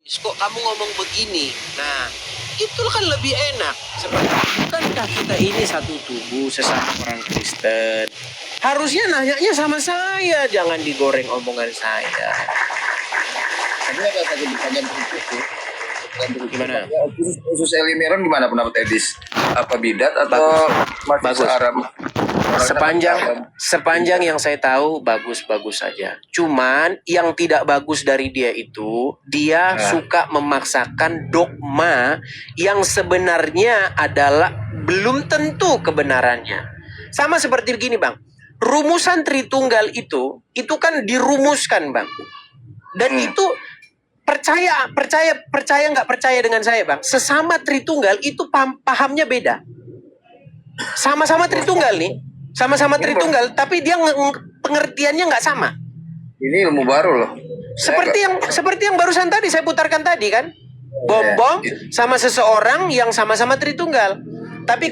kok kamu ngomong begini? Nah, itu kan lebih enak. Bukankah kita ini satu tubuh sesama orang Kristen? Harusnya nanyanya sama saya, jangan digoreng omongan saya. Tapi ada satu pertanyaan berikut sih. Gimana? Khusus Eli Miron gimana pendapat Edis? Apa bidat atau masih Bagus. searam? Sepanjang yang saya tahu bagus-bagus saja. Cuman yang tidak bagus dari dia itu dia suka memaksakan dogma yang sebenarnya adalah belum tentu kebenarannya. Sama seperti begini, Bang. Rumusan Tritunggal itu kan dirumuskan, Bang. Dan itu percaya nggak percaya dengan saya, Bang. Sesama Tritunggal itu pahamnya beda. Sama-sama Tritunggal nih. Sama-sama Tritunggal, tapi dia pengertiannya nggak sama. Ini ilmu baru loh. Seperti yang barusan tadi saya putarkan tadi kan, Bom sama seseorang yang sama-sama Tritunggal. Tapi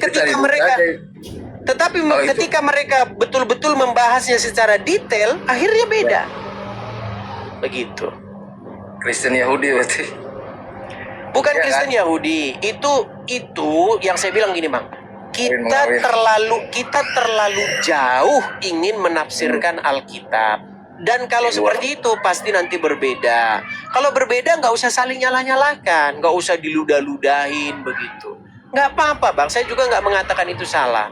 ketika mereka betul-betul membahasnya secara detail, akhirnya beda. Begitu. Kristen Yahudi berarti. Bukan Kristen Yahudi, itu yang saya bilang gini, Bang. Kita terlalu jauh ingin menafsirkan Alkitab. Dan kalau seperti itu pasti nanti berbeda. Kalau berbeda nggak usah saling nyalah-nyalahkan, nggak usah diludah-ludahin begitu. Nggak apa-apa, Bang. Saya juga nggak mengatakan itu salah.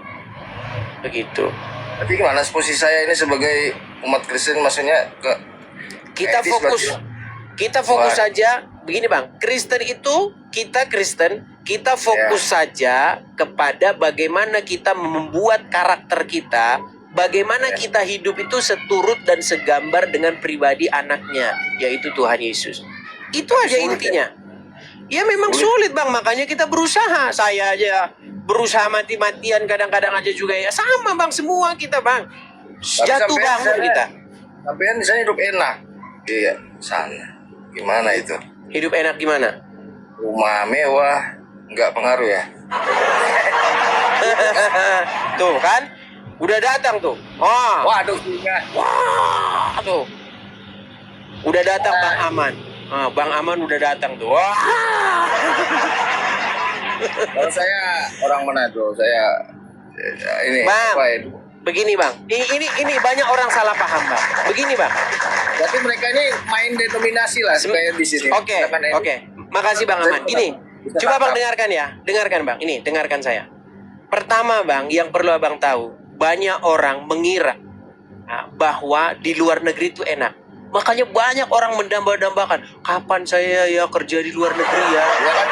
Begitu. Tapi gimana posisi saya ini sebagai umat Kristen, maksudnya kita fokus saja. Begini, Bang. Kita fokus saja kepada bagaimana kita membuat karakter kita, bagaimana kita hidup itu seturut dan segambar dengan pribadi anaknya, yaitu Tuhan Yesus. Itu aja intinya. Ya memang sulit, Bang, makanya kita berusaha. Saya aja berusaha mati-matian, kadang-kadang aja juga ya. Sama, Bang, semua kita, Bang. Jatuh bangun kita. Sampean di sana hidup enak. Iya, sana. Gimana itu? Hidup enak gimana? Rumah mewah, nggak pengaruh ya? Tuh kan, udah datang tuh. Waduh, Wah, tuh. Udah datang Bang Aman. Bang Aman udah datang tuh. Wah. Kalau saya orang Manado, ini Bang, apa itu? begini, Bang. Ini banyak orang salah paham, Bang. Begini, Bang. Berarti mereka ini main denominasi lah kayak di sini. Oke. Makasih, Bang Aman. Gini, coba Bang dengarkan ya. Dengarkan, Bang. Ini, dengarkan saya. Pertama, Bang, yang perlu Abang tahu, banyak orang mengira bahwa di luar negeri itu enak. Makanya banyak orang mendamba-dambakan, kapan saya ya kerja di luar negeri ya. Ya kan?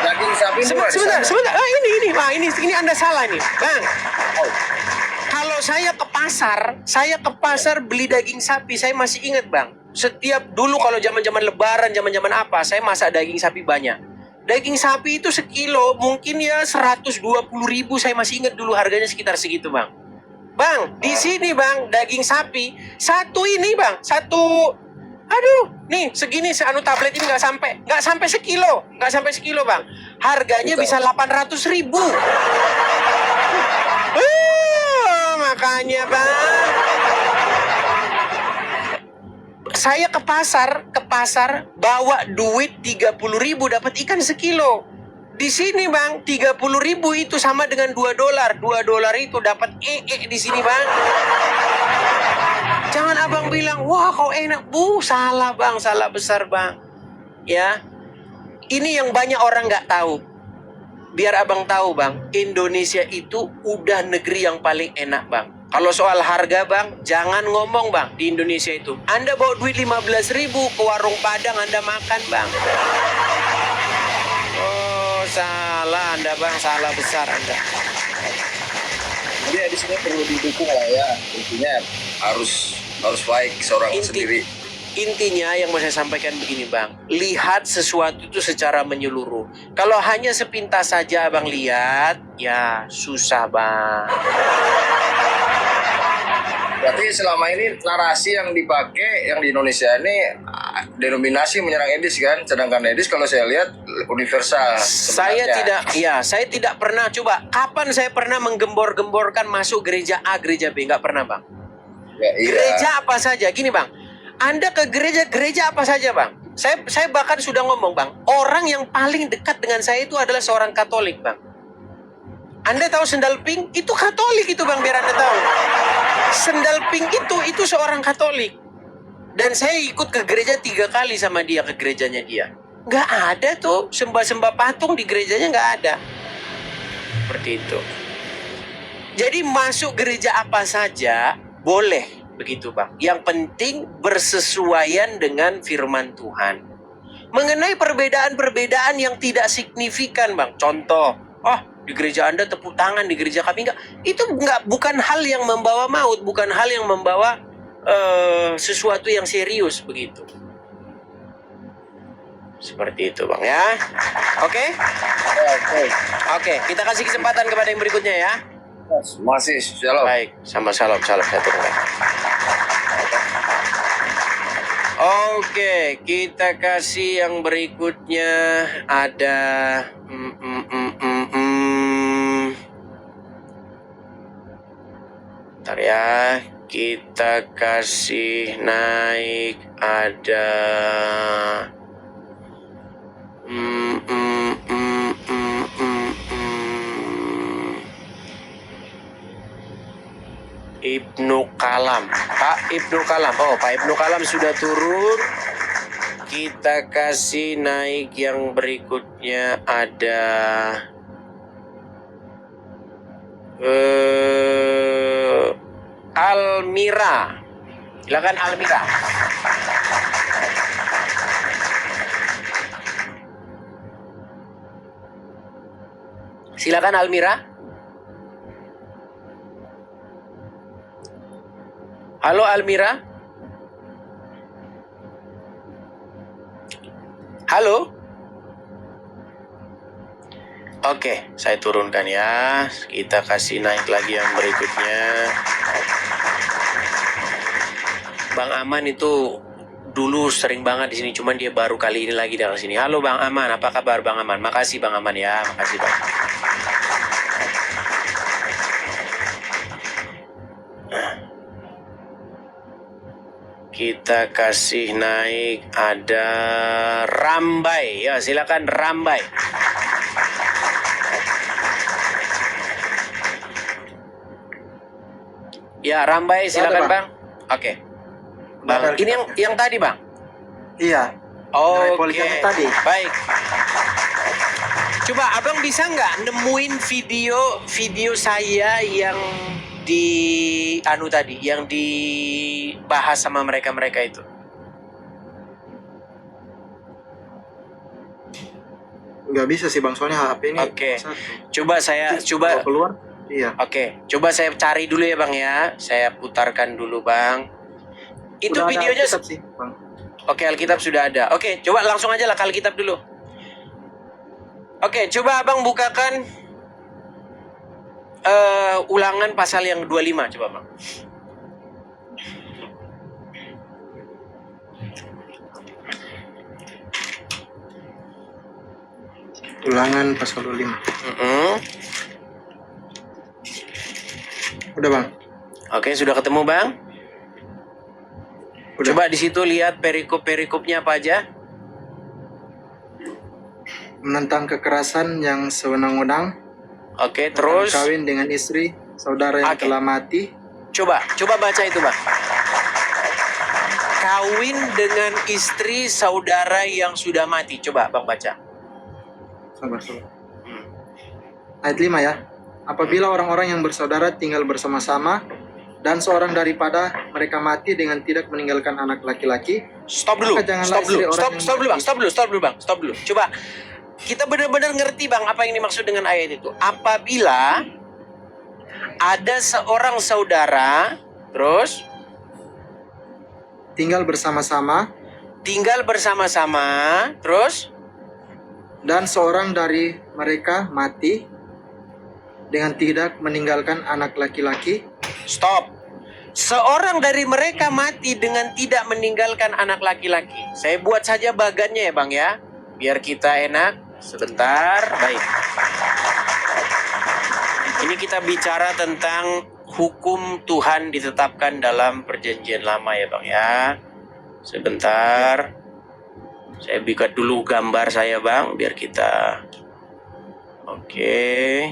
Daging sapi Sebentar. Ini Anda salah nih, Bang. Kalau saya ke pasar beli daging sapi, saya masih ingat, Bang. Setiap dulu kalau zaman-zaman lebaran, zaman-zaman apa, saya masak daging sapi banyak. Daging sapi itu sekilo mungkin ya 120.000, saya masih ingat dulu harganya sekitar segitu, Bang. Bang, di sini, Bang, daging sapi satu ini, Bang, nih segini tablet ini nggak sampai sekilo, Bang. Harganya bisa 800.000. Makanya, Bang, saya ke pasar bawa duit 30.000 dapat ikan sekilo. Di sini, Bang, 30.000 itu sama dengan $2. $2 itu dapat di sini, Bang. Jangan Abang bilang, wah kau enak. Salah, Bang, salah besar, Bang. Ya, ini yang banyak orang nggak tahu. Biar Abang tahu, Bang, Indonesia itu udah negeri yang paling enak, Bang. Kalau soal harga, Bang, jangan ngomong, Bang, di Indonesia itu. Anda bawa duit 15.000 ke warung Padang, Anda makan, Bang. Salah Anda, Bang, salah besar Anda. Jadi di sini perlu didukung lah ya. Intinya harus baik seorang sendiri. Intinya yang mau saya sampaikan begini, Bang. Lihat sesuatu itu secara menyeluruh. Kalau hanya sepintas saja Abang lihat, ya susah, Bang. Berarti selama ini narasi yang dipakai yang di Indonesia ini denominasi menyerang Edis kan, sedangkan Edis kalau saya lihat universal. Sebenarnya. Saya tidak pernah coba. Kapan saya pernah menggembor-gemborkan masuk gereja A, gereja B? Nggak pernah, Bang. Ya, iya. Gereja apa saja, gini, Bang. Anda ke gereja apa saja, Bang? Saya bahkan sudah ngomong, Bang, orang yang paling dekat dengan saya itu adalah seorang Katolik, Bang. Anda tahu sendal pink? Itu Katolik itu, Bang, biar Anda tahu. Sendal pink itu seorang Katolik. Dan saya ikut ke gereja 3 kali sama dia, ke gerejanya dia. Nggak ada tuh sembah-sembah patung di gerejanya, nggak ada. Seperti itu. Jadi masuk gereja apa saja boleh. Begitu, Bang. Yang penting bersesuaian dengan firman Tuhan. Mengenai perbedaan-perbedaan yang tidak signifikan, Bang. Contoh, di gereja Anda tepuk tangan, di gereja kami enggak. Itu bukan hal yang membawa maut, bukan hal yang membawa sesuatu yang serius, begitu. Seperti itu, Bang, ya. Oke? Oke, kita kasih kesempatan kepada yang berikutnya ya. Masih, shalom. Baik, sama salam saya turunkan. Oke, kita kasih yang berikutnya ada Bentar ya, kita kasih naik ada Ibnu Kalam. Pak Ibnu Kalam. Pak Ibnu Kalam sudah turun. Kita kasih naik yang berikutnya ada Almira. Silakan Almira. Silakan Almira. Halo Almira. Halo. Oke, saya turunkan ya. Kita kasih naik lagi yang berikutnya. Bang Aman itu dulu sering banget di sini, cuman dia baru kali ini lagi datang sini. Halo Bang Aman, apa kabar Bang Aman? Makasih Bang Aman ya, makasih Bang. Kita kasih naik ada Rambai. Ya, silakan Rambai. Ya, Rambai silakan Bang. Oke. Bang, ini yang tadi Bang. Iya. Oke. Tadi. Baik. Coba Abang bisa nggak nemuin video saya yang yang dibahas sama mereka itu? Nggak bisa sih Bang, soalnya HP ini. Oke. Coba keluar. Iya. Oke, coba saya cari dulu ya Bang ya. Saya putarkan dulu Bang. Itu Udah videonya ada Alkitab sih, Bang. Oke, Alkitab sudah ada. Oke, coba langsung aja lah ke Alkitab dulu. Oke, coba Abang bukakan Ulangan pasal yang 25, coba Bang. Ulangan pasal 25. Udah Bang. Oke, sudah ketemu Bang? Udah. Coba di situ lihat perikop-perikopnya apa aja. Menentang kekerasan yang sewenang-wenang. Oke, terus Kawin dengan istri saudara yang telah mati. Coba baca itu Bang. Kawin dengan istri saudara yang sudah mati. Coba Bang baca. Sabar. Ayat 5 ya. Apabila orang-orang yang bersaudara tinggal bersama-sama dan seorang daripada mereka mati dengan tidak meninggalkan anak laki-laki. Stop dulu Bang. Coba kita benar-benar ngerti Bang apa yang dimaksud dengan ayat itu. Apabila ada seorang saudara terus tinggal bersama-sama terus dan seorang dari mereka mati dengan tidak meninggalkan anak laki-laki. Stop. Seorang dari mereka mati dengan tidak meninggalkan anak laki-laki. Saya buat saja bagannya ya Bang ya, biar kita enak. Sebentar, baik. Ini kita bicara tentang hukum Tuhan ditetapkan dalam perjanjian lama ya Bang ya. Sebentar. Saya buka dulu gambar saya bang, biar kita. Oke.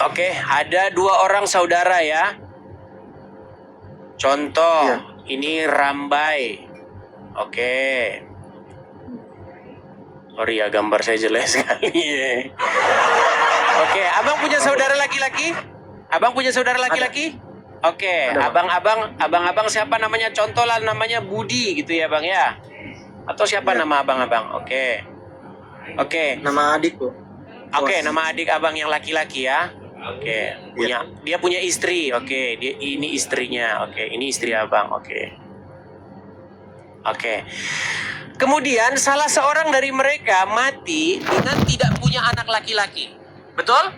Oke, ada 2 orang saudara ya. Contoh, Iya. ini Rambai. Oke. Sorry ya, gambar saya jelek sekali. Oke, abang punya saudara laki-laki? Abang punya saudara laki-laki? Oke, Ada, Bang. abang-abang siapa namanya? Contoh lah namanya Budi gitu ya bang ya? Atau siapa Iya. nama abang-abang? Oke. Nama adikku. Oke, Bos. nama adik abang yang laki-laki ya. Oke, dia punya istri. Oke, ini istrinya. Oke, ini istri abang. Oke. Kemudian salah seorang dari mereka mati dengan tidak punya anak laki-laki. Betul?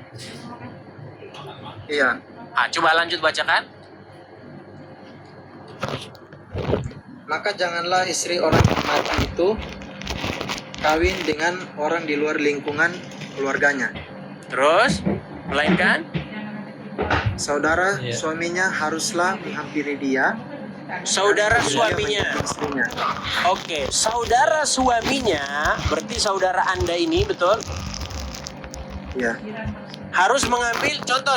Iya. Coba lanjut bacakan. Maka janganlah istri orang yang mati itu kawin dengan orang di luar lingkungan keluarganya. Terus, melainkan Saudara suaminya haruslah menghampiri dia. saudara dan dia suaminya. menjadi istrinya. Oke, saudara suaminya, berarti saudara Anda ini, betul? Iya. Harus mengambil contoh.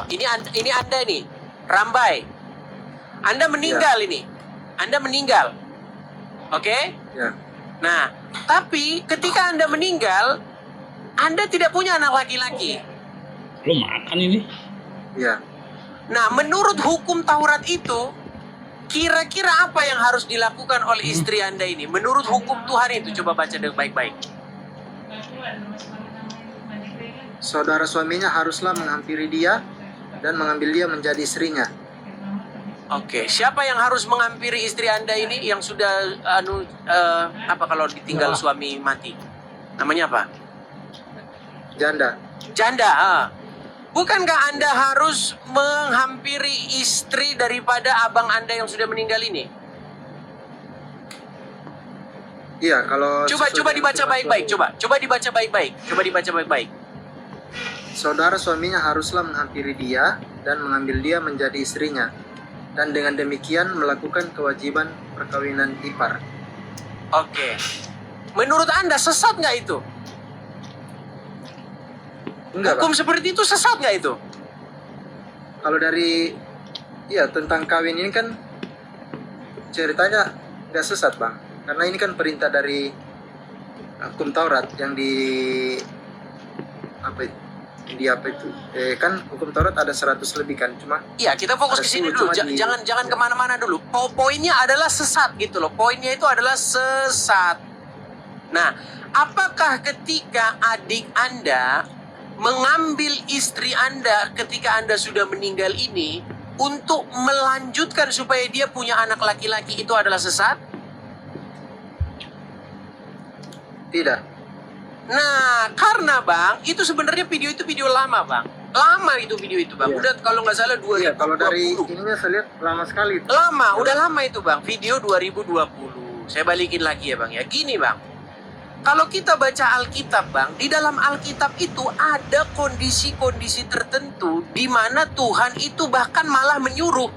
Ini Anda nih, Rambai. Anda meninggal ini. Anda meninggal. Oke? Iya. Nah, tapi ketika Anda meninggal, Anda tidak punya anak laki-laki. Lu makan ini? Iya. Nah, menurut hukum Taurat itu, kira-kira apa yang harus dilakukan oleh istri Anda ini? Menurut hukum Tuhan itu, coba baca dengan baik-baik. Saudara suaminya haruslah menghampiri dia dan mengambil dia menjadi istrinya. Oke, siapa yang harus menghampiri istri Anda ini yang sudah apa kalau ditinggal suami mati? Namanya apa? Janda. Janda. Bukankah Anda harus menghampiri istri daripada abang Anda yang sudah meninggal ini? Iya, kalau Coba sesuai dengan dibaca firman baik-baik. Tuhan. Coba dibaca baik-baik. Coba dibaca baik-baik. Saudara suaminya haruslah menghampiri dia dan mengambil dia menjadi istrinya, dan dengan demikian melakukan kewajiban perkawinan ipar. Oke. Menurut Anda sesat nggak itu? Enggak, Hukum Bang. seperti itu sesat nggak itu? Kalau dari tentang kawin ini kan ceritanya nggak sesat, Bang, karena ini kan perintah dari hukum Taurat yang kan hukum Taurat ada 100 lebih kan, cuma Iya, kita fokus Ada ke sini sepuluh, dulu. cuma di- Jangan kemana-mana dulu. Poinnya adalah sesat gitu loh. Poinnya itu adalah sesat. Nah, apakah ketika adik Anda mengambil istri Anda ketika Anda sudah meninggal ini untuk melanjutkan supaya dia punya anak laki-laki itu adalah sesat? tidak. Nah, karena Bang, itu sebenarnya video itu video lama, Bang. Lama itu video itu, Bang. Iya. Udah kalau nggak salah 2020. Iya, kalau dari ininya saya lihat lama sekali. Lama, udah lama itu Bang, video 2020. Saya balikin lagi ya Bang ya. Gini Bang, kalau kita baca Alkitab Bang, di dalam Alkitab itu ada kondisi-kondisi tertentu di mana Tuhan itu bahkan malah menyuruh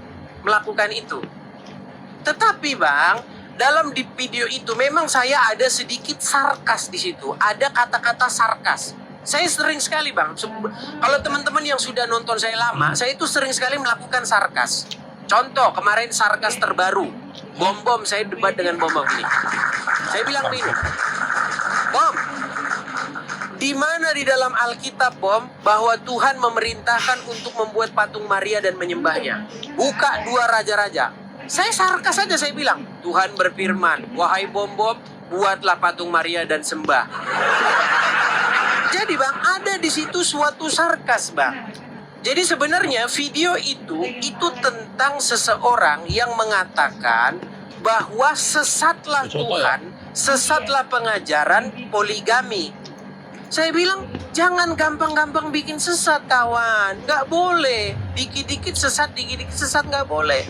melakukan itu. Tetapi Bang, dalam di video itu memang saya ada sedikit sarkas di situ. Ada kata-kata sarkas. Saya sering sekali Bang, kalau teman-teman yang sudah nonton saya lama, saya itu sering sekali melakukan sarkas. Contoh, kemarin sarkas terbaru. Bom-bom, saya debat dengan bom-bom ini. Saya bilang begini, Bom, di mana di dalam Alkitab Bom bahwa Tuhan memerintahkan untuk membuat patung Maria dan menyembahnya? Buka 2 raja-raja. Saya sarkas saja, saya bilang, Tuhan berfirman, wahai bom-bom, buatlah patung Maria dan sembah. Jadi Bang, ada di situ suatu sarkas Bang. Jadi sebenarnya video itu tentang seseorang yang mengatakan bahwa sesatlah Tuhan, sesatlah pengajaran poligami. Saya bilang, jangan gampang-gampang bikin sesat kawan. Nggak boleh. Dikit-dikit sesat, nggak boleh.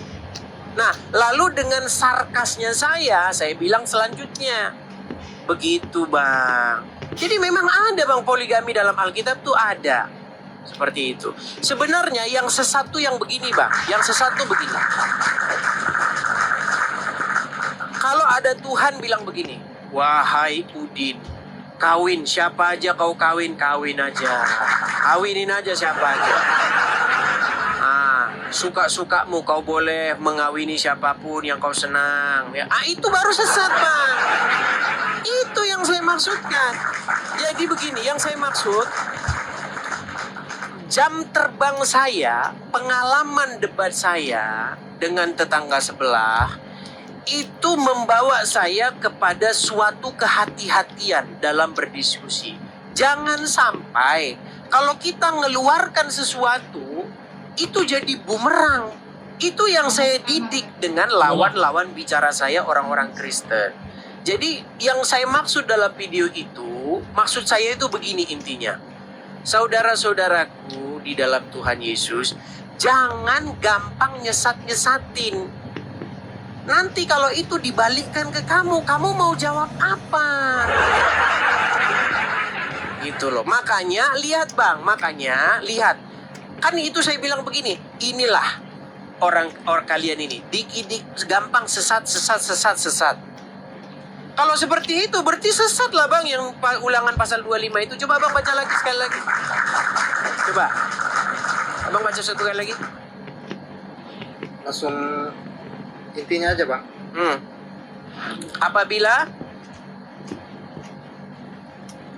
Nah, lalu dengan sarkasnya saya bilang selanjutnya. Begitu Bang. Jadi memang ada Bang poligami dalam Alkitab tuh ada. Seperti itu. Sebenarnya yang sesat tuh yang begini bang. Yang sesat tuh begini. Kalau ada Tuhan bilang begini, wahai Udin, kawin siapa aja kau kawin aja, kawinin aja siapa aja. Suka-sukamu kau boleh mengawini siapapun yang kau senang. Ya, itu baru sesat bang. Itu yang saya maksudkan. Jadi begini, yang saya maksud, jam terbang saya, pengalaman debat saya dengan tetangga sebelah, itu membawa saya kepada suatu kehati-hatian dalam berdiskusi. Jangan sampai kalau kita ngeluarkan sesuatu, itu jadi bumerang. Itu yang saya didik dengan lawan-lawan bicara saya orang-orang Kristen. Jadi yang saya maksud dalam video itu, maksud saya itu begini intinya. Saudara-saudaraku di dalam Tuhan Yesus, jangan gampang nyesat-nyesatin. Nanti kalau itu dibalikkan ke kamu mau jawab apa? Gitu loh. Makanya lihat bang, lihat. Kan itu saya bilang begini, inilah orang kalian ini. Dik-dik gampang sesat. Kalau seperti itu berarti sesat lah bang yang ulangan pasal 25 itu. Coba bang baca lagi sekali lagi. Coba. Abang baca satu kali lagi. Langsung intinya aja bang.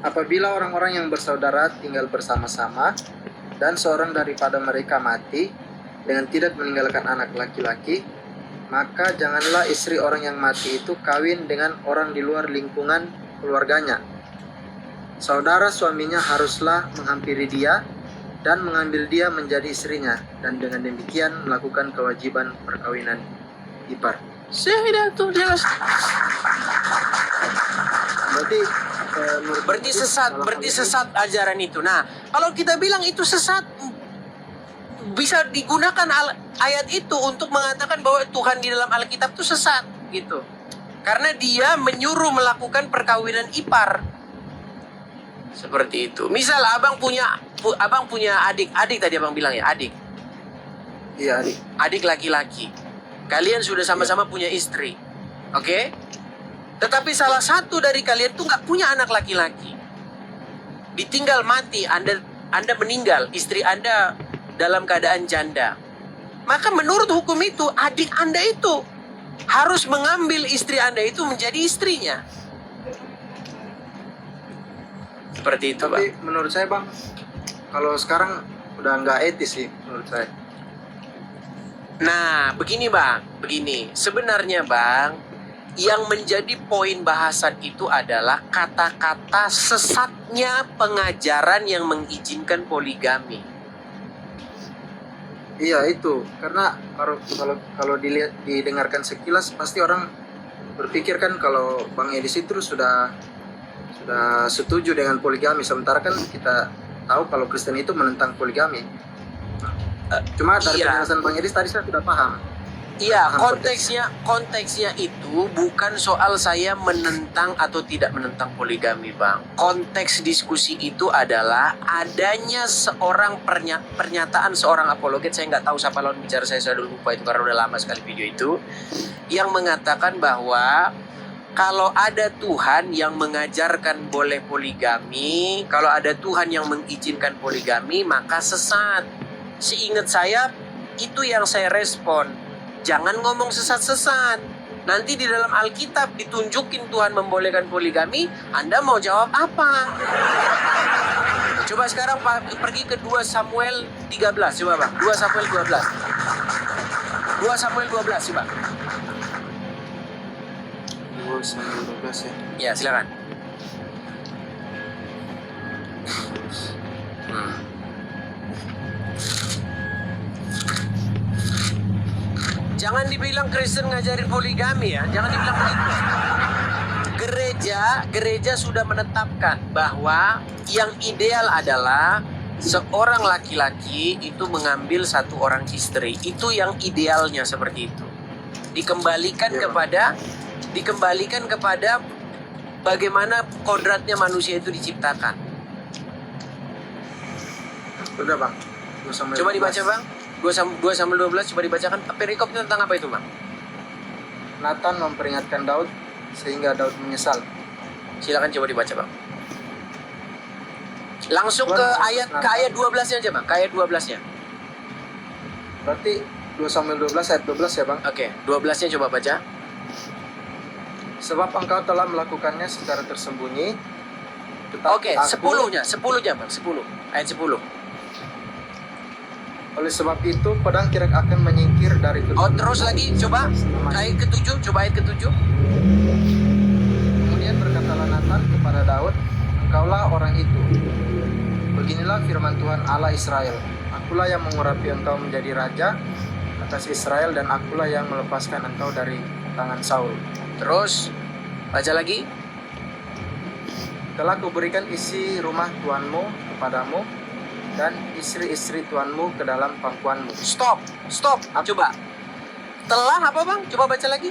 Apabila orang-orang yang bersaudara tinggal bersama-sama dan seorang daripada mereka mati dengan tidak meninggalkan anak laki-laki, maka janganlah istri orang yang mati itu kawin dengan orang di luar lingkungan keluarganya. Saudara suaminya haruslah menghampiri dia dan mengambil dia menjadi istrinya, dan dengan demikian melakukan kewajiban perkawinan ipar. Sudah tuh jelas. Berarti sesat ajaran itu. Nah, kalau kita bilang itu sesat, bisa digunakan ayat itu untuk mengatakan bahwa Tuhan di dalam Alkitab itu sesat gitu. Karena dia menyuruh melakukan perkawinan ipar. Seperti itu. Misal abang punya adik tadi abang bilang ya, adik. Iya, adik. Adik laki-laki. Kalian sudah sama-sama punya istri. Oke? Tetapi salah satu dari kalian tuh nggak punya anak laki-laki. Ditinggal mati, Anda meninggal, istri Anda dalam keadaan janda. Maka menurut hukum itu, adik Anda itu harus mengambil istri Anda itu menjadi istrinya. Seperti itu, Tapi Bang. menurut saya bang, kalau sekarang udah nggak etis sih menurut saya. Nah, begini Bang, begini. Sebenarnya Bang, yang menjadi poin bahasan itu adalah kata-kata sesatnya pengajaran yang mengizinkan poligami. Iya itu, karena kalau didengarkan sekilas pasti orang berpikir kan kalau Bang Edis itu sudah setuju dengan poligami, sementara kan kita tahu kalau Kristen itu menentang poligami. Cuma dari penjelasan Bang Edis tadi saya sudah paham. Iya, konteksnya itu bukan soal saya menentang atau tidak menentang poligami, Bang. Konteks diskusi itu adalah adanya pernyataan seorang apologet, saya nggak tahu siapa lawan bicara, saya sudah lupa itu karena udah lama sekali video itu, yang mengatakan bahwa kalau ada Tuhan yang mengajarkan boleh poligami, kalau ada Tuhan yang mengizinkan poligami, maka sesat. Seingat saya, itu yang saya respon. Jangan ngomong sesat-sesat. Nanti di dalam Alkitab ditunjukin Tuhan membolehkan poligami, Anda mau jawab apa? Coba sekarang pergi ke 2 Samuel 13, coba Bang. 2 Samuel 12. 2 Samuel 12, coba. 2 Samuel 12 ya. Ya, silakan. Jangan dibilang Kristen ngajarin poligami ya, jangan dibilang begitu. Gereja sudah menetapkan bahwa yang ideal adalah seorang laki-laki itu mengambil satu orang istri. Itu yang idealnya seperti itu. Dikembalikan kepada bagaimana kodratnya manusia itu diciptakan. Sudah bang. 2 sampai Coba 12. dibaca bang. 2 sampai 12 coba dibacakan. Perikopnya tentang apa itu bang? Nathan memperingatkan Daud sehingga Daud menyesal. Silakan coba dibaca bang. Langsung Tuhan ke Yesus ayat 12-nya aja bang. Ke ayat 12-nya. Berarti 2 Samuel 12 ayat 12 ya bang. Oke, 12-nya coba baca. Sebab engkau telah melakukannya secara tersembunyi. tetapi Oke, aku- 10-nya bang. 10. Ayat 10. Oleh sebab itu pedang kira akan menyingkir dari kedua. Oh, terus lagi coba ayat ke-7, coba ayat ke-7. Kemudian berkatalah Nathan kepada Daud, engkaulah orang itu. Beginilah firman Tuhan Allah Israel. Akulah yang mengurapi engkau menjadi raja atas Israel dan akulah yang melepaskan engkau dari tangan Saul. Terus baca lagi. Telah kuberikan isi rumah tuanmu kepadamu dan istri-istri tuanmu ke dalam pangkuanmu. Stop. Coba. Telah apa bang? Coba baca lagi.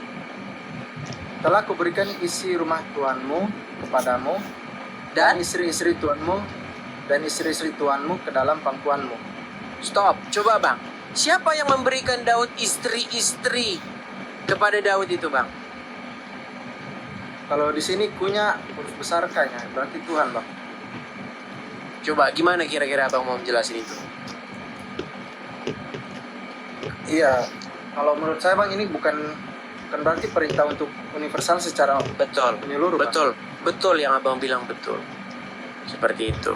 Telah kuberikan isi rumah tuanmu kepadamu dan Dan istri-istri tuanmu ke dalam pangkuanmu. stop. Coba bang. Siapa yang memberikan Daud istri-istri kepada Daud itu bang? Kalau di sini kunya huruf besar kayaknya, berarti Tuhan bang. Coba gimana kira-kira abang mau menjelasin itu? Iya, kalau menurut saya bang ini bukan berarti perintah untuk universal secara Betul. menyeluruh. Bang. Betul yang abang bilang betul. Seperti itu.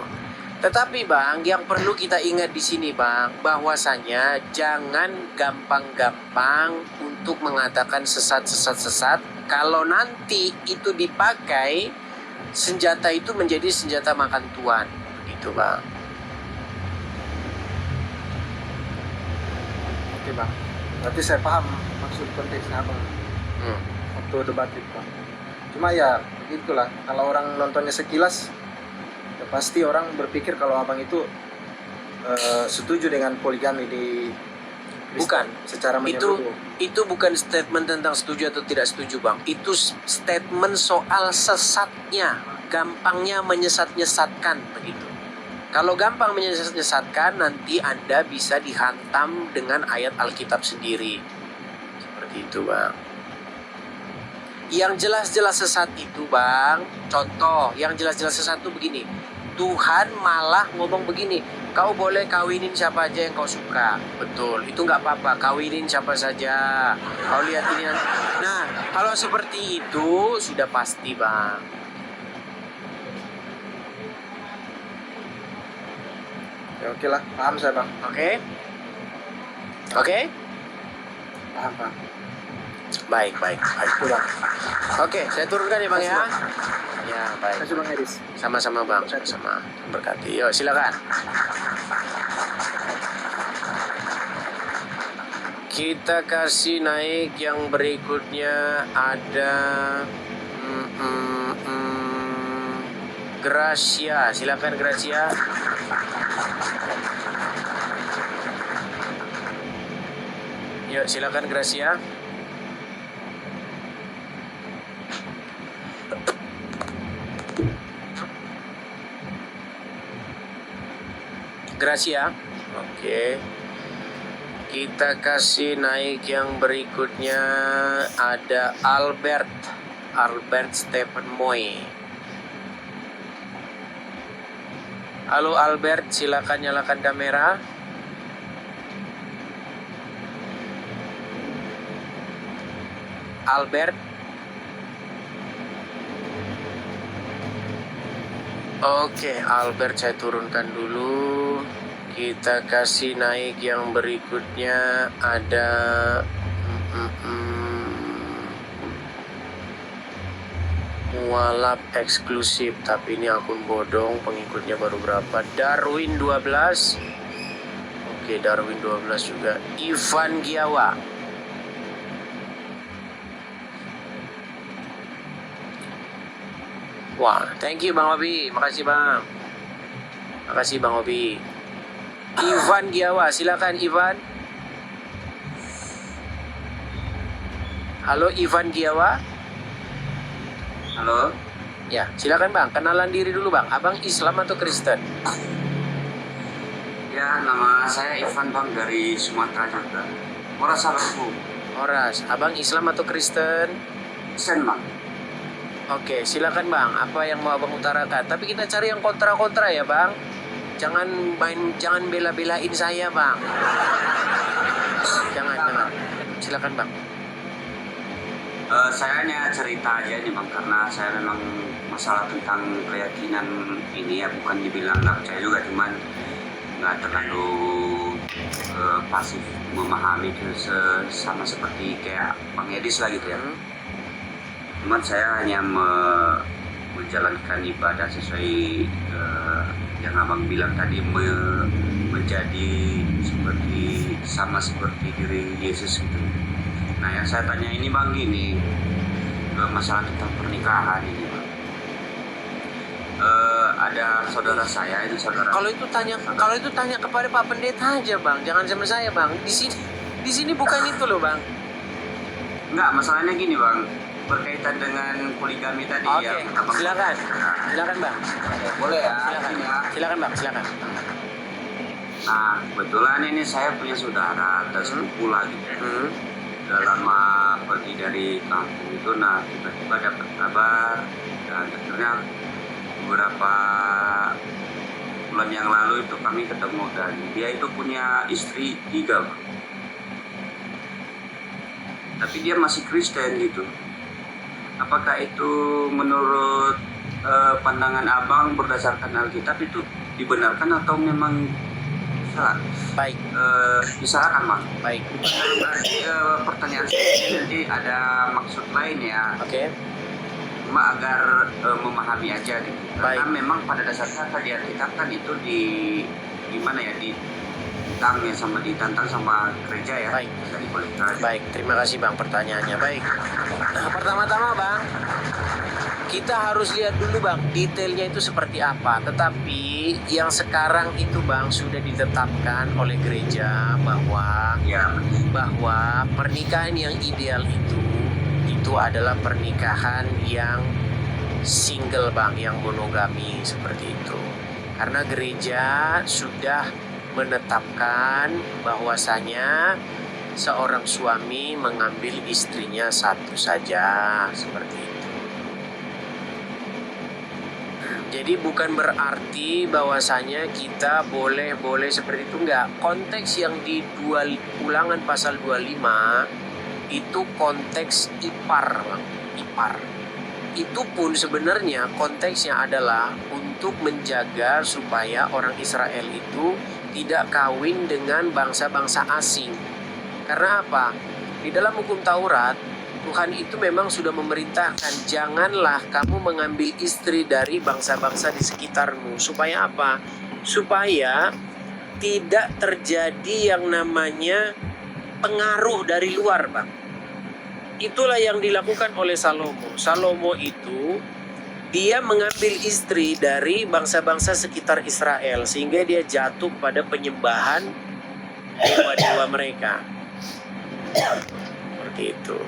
Tetapi bang, yang perlu kita ingat di sini bang, bahwasanya jangan gampang-gampang untuk mengatakan sesat. Kalau nanti itu dipakai, senjata itu menjadi senjata makan tuan, begitu bang. Oke bang, berarti saya paham maksud konteksnya bang waktu debat itu bang. Cuma ya begitulah, kalau orang nontonnya sekilas, ya pasti orang berpikir kalau abang itu setuju dengan poligami di Kristen Bukan. secara menyeluruh. Itu bukan statement tentang setuju atau tidak setuju bang. Itu statement soal sesatnya, gampangnya menyesat-nyesatkan begitu. Kalau gampang menyesat-nyesatkan, nanti Anda bisa dihantam dengan ayat Alkitab sendiri. Seperti itu bang. Yang jelas-jelas sesat itu bang, contoh yang jelas-jelas sesat itu begini. Tuhan malah ngomong begini, kau boleh kawinin siapa aja yang kau suka. Betul, itu nggak apa-apa, kawinin siapa saja. Kau lihat ini nanti. Nah, kalau seperti itu sudah pasti bang. Ya oke lah, paham saya bang. Oke? Oke? Paham bang. Baik. Itu bang. Oke, saya turunkan ya bang ya. Ya, baik. Kasih bang Edis. Sama-sama bang, sama-sama. Berkati. Yuk, silakan. Kita kasih naik yang berikutnya ada Gracia. Silakan Gracia. Yuk, silakan Gracia. Gracia. Oke. Kita kasih naik yang berikutnya ada Albert Stephen Moy. Halo Albert, silakan nyalakan kamera. Albert. Oke, Albert saya turunkan dulu. Kita kasih naik yang berikutnya ada mualaf eksklusif, tapi ini akun bodong, pengikutnya baru berapa? Darwin 12. Oke, Darwin 12 juga. Ivan Giawa. Wah, thank you Bang Obi. Makasih Bang. Makasih Bang Obi. Ivan Giawa, silakan Ivan. Halo Ivan Giawa. Halo, Ya, silakan Bang. Kenalan diri dulu Bang. Abang Islam atau Kristen? ya Ya, nama saya Ivan bang dari Sumatera juga. Moras sahabatku. Oras, abang Islam atau Kristen? Sen bang. Oke, silakan bang. Apa yang mau abang utarakan? Tapi kita cari yang kontra-kontra ya bang. Jangan bela-belain saya bang. Jangan. Silakan bang. Saya hanya cerita aja nih bang, karena saya memang masalah tentang keyakinan ini ya bukan dibilang nggak percaya juga, cuman nggak terlalu pasif memahami itu sama seperti kayak Bang Edis lah gitu ya. Cuman saya hanya menjalankan ibadah sesuai yang abang bilang tadi, menjadi sama seperti diri Yesus gitu. Nah yang saya tanya ini bang gini, masalah tentang pernikahan ini bang. Ada saudara saya itu saudara. Kalau itu tanya kepada Pak Pendeta aja bang, jangan sama saya bang. Di sini bukan itu loh bang. Enggak, masalahnya gini bang, berkaitan dengan poligami tadi. Oke, ya. silakan bang. Boleh ya. Silakan bang, silakan. Nah kebetulan ini saya punya saudara atau sepupu lah gitu. Udah lama pergi dari kampung itu, nah tiba-tiba dapat kabar dan akhirnya beberapa bulan yang lalu itu kami ketemu dan dia itu punya istri 3 bang. Tapi dia masih Kristen gitu. Apakah itu menurut pandangan abang berdasarkan Alkitab itu dibenarkan atau memang salah? Baik. Disalahkan bang. Baik. Berarti pertanyaan saya ini nanti ada maksud lain ya. Oke. Cuma agar memahami aja gitu. Karena Baik. memang pada dasarnya tadi Alkitab kan itu ditantang sama gereja ya. Baik. Dari politik. Baik, terima kasih bang pertanyaannya. Baik. Nah, pertama-tama bang, kita harus lihat dulu bang detailnya itu seperti apa. Tetapi yang sekarang itu bang sudah ditetapkan oleh gereja bahwa pernikahan yang ideal itu adalah pernikahan yang single bang, yang monogami seperti itu. Karena gereja sudah menetapkan bahwasanya seorang suami mengambil istrinya satu saja seperti itu. Jadi bukan berarti bahwasanya kita boleh seperti itu, enggak. Konteks yang di Ulangan pasal 25 itu konteks ipar, Bang. Ipar. Itu pun sebenarnya konteksnya adalah untuk menjaga supaya orang Israel itu tidak kawin dengan bangsa-bangsa asing. Karena apa? Di dalam hukum Taurat, Tuhan itu memang sudah memerintahkan, janganlah kamu mengambil istri dari bangsa-bangsa di sekitarmu. Supaya apa? Supaya tidak terjadi yang namanya pengaruh dari luar, Bang. Itulah yang dilakukan oleh Salomo. Salomo itu dia mengambil istri dari bangsa-bangsa sekitar Israel sehingga dia jatuh pada penyembahan dewa-dewa mereka. Seperti itu.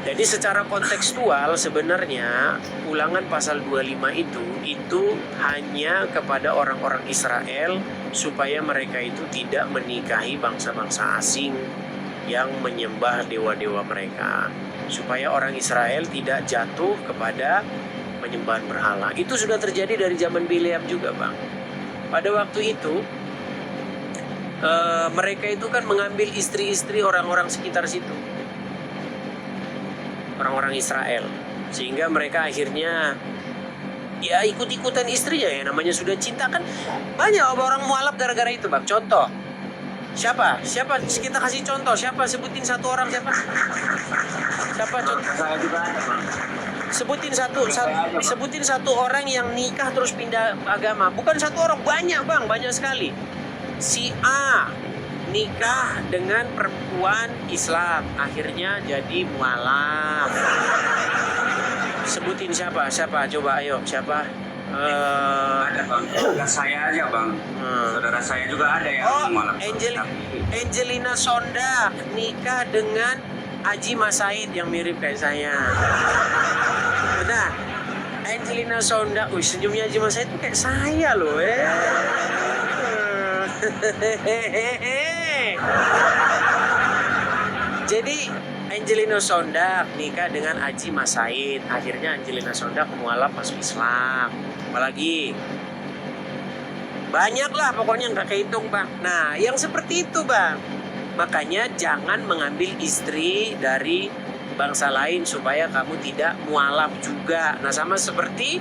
Jadi secara kontekstual sebenarnya Ulangan pasal 25 itu hanya kepada orang-orang Israel supaya mereka itu tidak menikahi bangsa-bangsa asing yang menyembah dewa-dewa mereka, supaya orang Israel tidak jatuh kepada penyembahan berhala. Itu sudah terjadi dari zaman Bileam juga, Bang. Pada waktu itu mereka itu kan mengambil istri-istri orang-orang sekitar situ, orang-orang Israel, sehingga mereka akhirnya ya ikut-ikutan istrinya, ya namanya sudah cinta kan. Banyak orang mualaf gara-gara itu, Bang. Contoh, siapa kita kasih contoh, siapa, sebutin satu orang, siapa contoh, Saya juga ada bang. sebutin satu orang yang nikah terus pindah agama. Bukan satu orang, banyak, Bang, banyak sekali. Si A nikah dengan perempuan Islam, akhirnya jadi mualaf. Sebutin siapa coba, ayo, siapa? Ada bang, saudara saya aja bang. Saudara saya juga ada yang mualaf. Angelina Sonda nikah dengan Haji Mas Said yang mirip kayak saya. Benar. Angelina Sonda, wih senyumnya Haji Mas Said tuh kayak saya loh Jadi Angelina Sonda nikah dengan Haji Mas Said. Akhirnya Angelina Sonda mualaf masuk Islam. Apalagi banyak lah pokoknya nggak kehitung bang. Nah yang seperti itu bang. Makanya jangan mengambil istri dari bangsa lain supaya kamu tidak mualaf juga. Nah sama seperti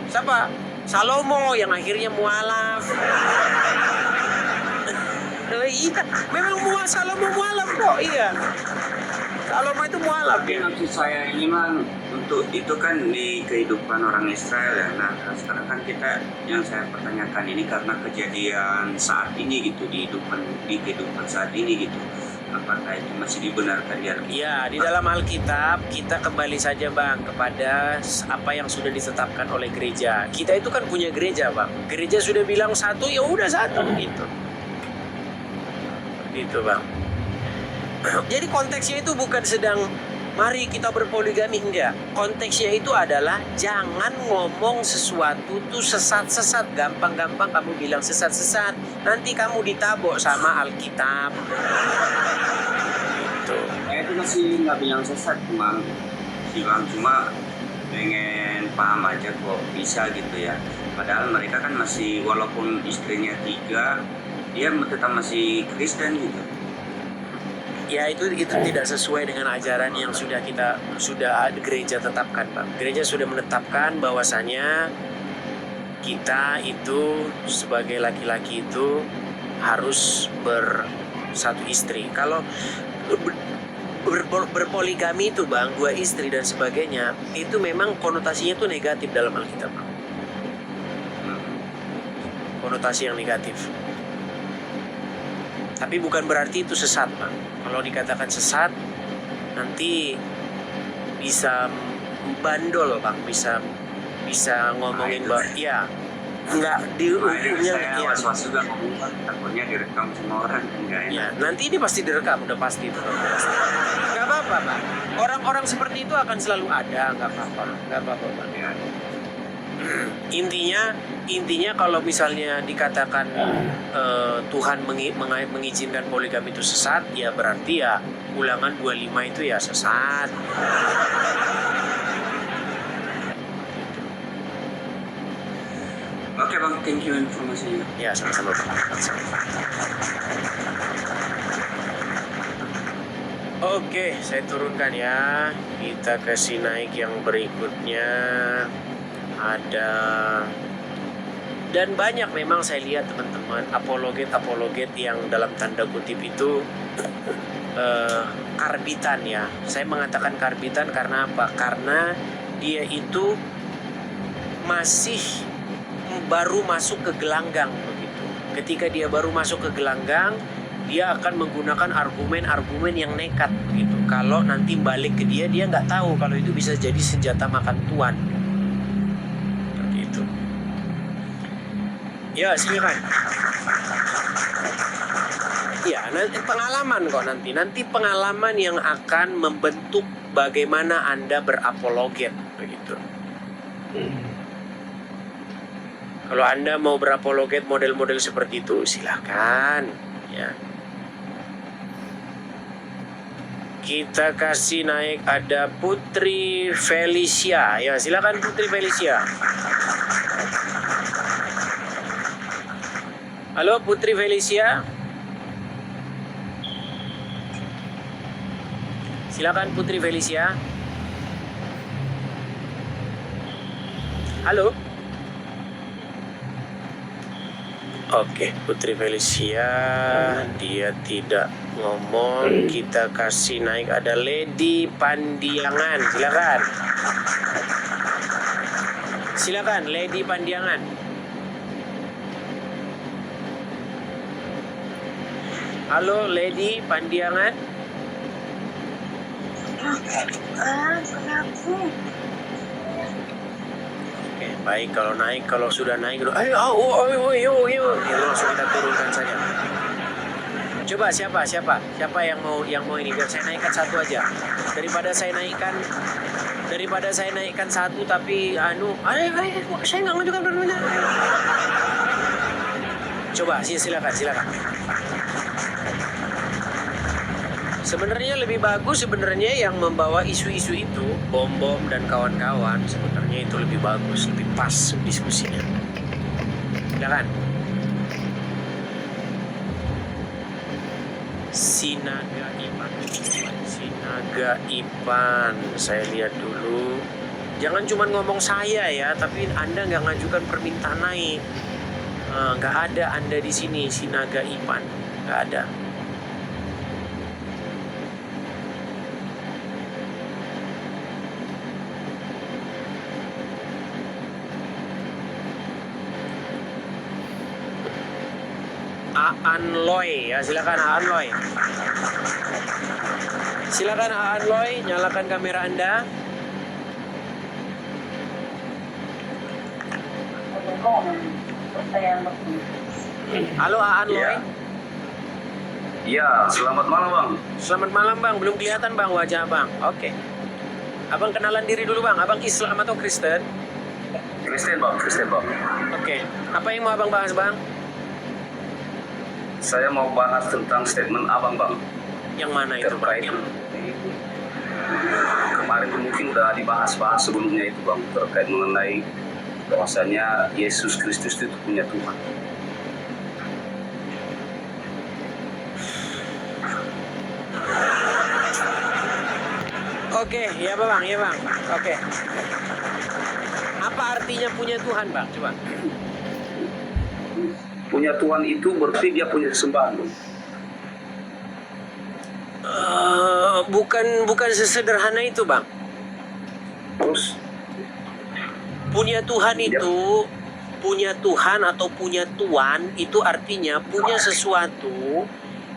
siapa? Salomo yang akhirnya mualaf. Iya, memang Salomo mualaf kok. Iya, Salomo itu mualaf. Tapi maksud saya ini mah untuk itu kan di kehidupan orang Israel ya. Nah sekarang kan kita yang saya pertanyakan ini karena kejadian saat ini gitu di kehidupan saat ini gitu. Apakah itu masih dibenarkan di Alkitab? Ya, di dalam Alkitab kita kembali saja bang kepada apa yang sudah ditetapkan oleh gereja. Kita itu kan punya gereja bang. Gereja sudah bilang satu, ya udah satu gitu. Gitu bang. Jadi konteksnya itu bukan sedang mari kita berpoligami, enggak. Konteksnya itu adalah jangan ngomong sesuatu tuh sesat-sesat. Gampang-gampang kamu bilang sesat-sesat, nanti kamu ditabok sama Alkitab. Gitu. Saya itu masih nggak bilang sesat, cuma pengen paham aja kok bisa gitu ya. Padahal mereka kan masih, walaupun istrinya 3, dia tetap masih Kristen gitu. Ya itu tidak sesuai dengan ajaran yang sudah gereja tetapkan Pak. Gereja sudah menetapkan bahwasanya kita itu sebagai laki-laki itu harus bersatu istri. Kalau berpoligami itu bang, 2 istri dan sebagainya, itu memang konotasinya itu negatif dalam Alkitab bang. Konotasi yang negatif. Tapi bukan berarti itu sesat bang. Kalau dikatakan sesat, nanti bisa bandol bang, bisa ngomongin bang, ya nggak di hukumnya saya was-was juga ngomong, takutnya direkam semua orang enggak enak. ya. Nanti ini pasti direkam, udah pasti itu. Nggak apa-apa bang. Orang-orang seperti itu akan selalu ada, nggak apa-apa bang. Ya. Intinya kalau misalnya dikatakan Tuhan mengizinkan poligami itu sesat, ya berarti ya Ulangan 25 itu ya sesat. Oke bang, thank you informasinya. Ya sama-sama bang. Oke, saya turunkan ya. Kita kasih naik yang berikutnya. Ada dan banyak memang saya lihat teman-teman apologet yang dalam tanda kutip itu karbitan ya. Saya mengatakan karbitan karena apa? Karena dia itu masih baru masuk ke gelanggang begitu. Ketika dia baru masuk ke gelanggang, dia akan menggunakan argumen-argumen yang nekat begitu. Kalau nanti balik ke dia nggak tahu kalau itu bisa jadi senjata makan tuan. Ya silakan. Ya nanti pengalaman kok nanti pengalaman yang akan membentuk bagaimana Anda berapologet begitu. Kalau Anda mau berapologet model-model seperti itu silakan ya. Kita kasih naik ada Putri Felicia ya, silakan Putri Felicia. Halo Putri Felicia. Silakan Putri Felicia. Halo. Oke, Putri Felicia dia tidak ngomong. Kita kasih naik ada Lady Pandiangan. Silakan. Silakan Lady Pandiangan. Halo Lady Pandiangan. Oke, baik kalau sudah naik, ayo, ya, langsung kita turunkan saja. Coba siapa yang mau ini, biar saya naikkan satu aja. Daripada saya naikkan satu tapi ayo, saya nggak ngajukan pertanyaan. Coba silakan. Sebenarnya lebih bagus yang membawa isu-isu itu, bom dan kawan-kawan, sebenarnya itu lebih bagus, lebih pas diskusinya. Silakan. Sinaga Ipan, saya lihat dulu. Jangan cuma ngomong saya ya, tapi Anda nggak ngajukan permintaan naik. Nggak ada Anda di sini, Sinaga Ipan, nggak ada. Aan Loy, ya silakan Aan Loy. Silakan Aan Loy, nyalakan kamera Anda. Halo Aan Loy. Iya, selamat malam Bang. Selamat malam Bang, belum kelihatan Bang wajah Bang. Oke. Abang kenalan diri dulu Bang, Abang Islam atau Kristen? Kristen Bang. Oke. Apa yang mau Abang bahas Bang? Saya mau bahas tentang statement Abang Bang. Yang mana itu Bang? Terkait kemarin mungkin udah dibahas sebelumnya itu Bang, terkait mengenai bahwasanya Yesus Kristus itu punya Tuhan. Oke, ya Bang. Oke. Apa artinya punya Tuhan Bang? Coba. Punya Tuhan itu berarti dia punya sesembahan Bang. Bukan sesederhana itu Bang. Terus Punya Tuhan atau punya Tuan itu artinya punya sesuatu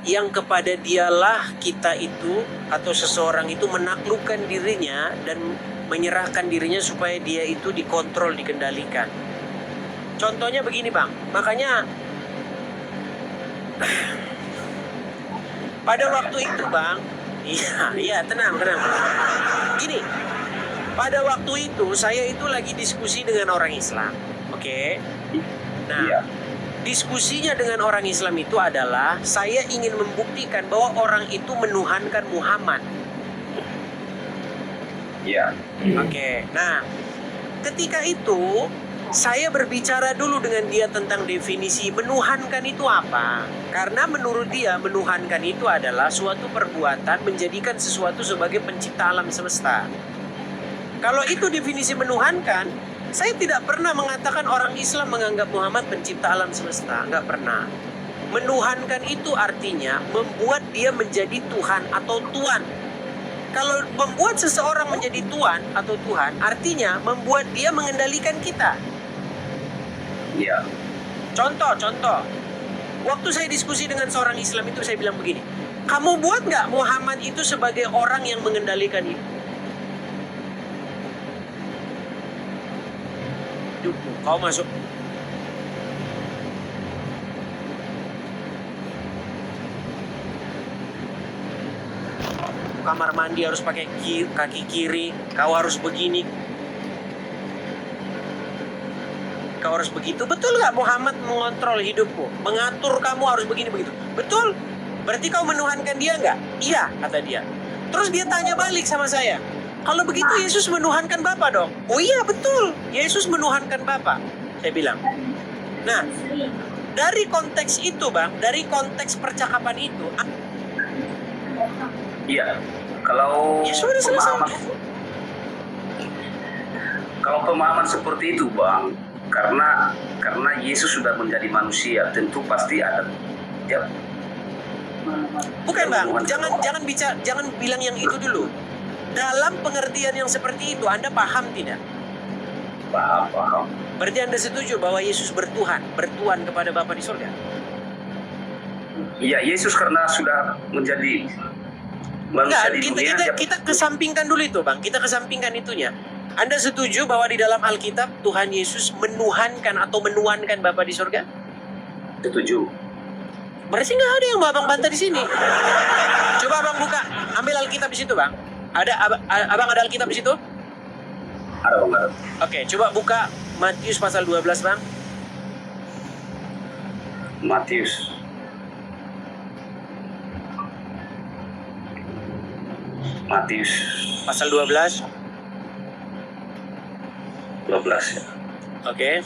yang kepada dialah kita itu atau seseorang itu menaklukkan dirinya dan menyerahkan dirinya supaya dia itu dikontrol, dikendalikan. Contohnya begini Bang, makanya pada waktu itu Bang, iya tenang. Gini, pada waktu itu saya itu lagi diskusi dengan orang Islam, oke? Nah, iya. Diskusinya dengan orang Islam itu adalah saya ingin membuktikan bahwa orang itu menuhankan Muhammad. Iya. Oke. Nah, ketika itu saya berbicara dulu dengan dia tentang definisi menuhankan itu apa. Karena menurut dia menuhankan itu adalah suatu perbuatan menjadikan sesuatu sebagai pencipta alam semesta. Kalau itu definisi menuhankan, saya tidak pernah mengatakan orang Islam menganggap Muhammad pencipta alam semesta. Nggak pernah. Menuhankan itu artinya membuat dia menjadi Tuhan atau Tuan. Kalau membuat seseorang menjadi Tuan atau Tuhan, artinya membuat dia mengendalikan kita. Iya. Contoh. Waktu saya diskusi dengan seorang Islam itu saya bilang begini, kamu buat nggak Muhammad itu sebagai orang yang mengendalikan hidup? Kau masuk. Kamar mandi harus pakai kaki kiri, kau harus begini. Kau harus begitu. Betul nggak Muhammad mengontrol hidupmu? Mengatur kamu harus begini begitu. Betul? Berarti kau menuhankan dia nggak? Iya, kata dia. Terus dia tanya balik sama saya. Kalau begitu Yesus menuhankan Bapa dong? Oh iya betul, Yesus menuhankan Bapa. Saya bilang. Nah, dari konteks itu Bang, dari konteks percakapan itu. Iya. Kalau Ya sudah selesai. Kalau pemahaman seperti itu Bang, karena Yesus sudah menjadi manusia, tentu pasti ada ya. Bukan Bang, jangan bilang yang itu dulu. Dalam pengertian yang seperti itu, Anda paham tidak? Paham. Berarti Anda setuju bahwa Yesus bertuhan kepada Bapa di surga? Iya, Yesus karena sudah menjadi manusia di dunia. Kita kesampingkan dulu itu Bang, kita kesampingkan itunya. Anda setuju bahwa di dalam Alkitab Tuhan Yesus menuhankan atau menuankan Bapa di surga? Setuju. Berarti nggak ada yang mau abang bantah di sini. Coba abang buka, ambil Alkitab di situ bang. Abang ada Alkitab di situ? Ada Bang. Oke, coba buka Matius pasal 12 bang. Matius. Matius Pasal 12. 12 ya. Oke.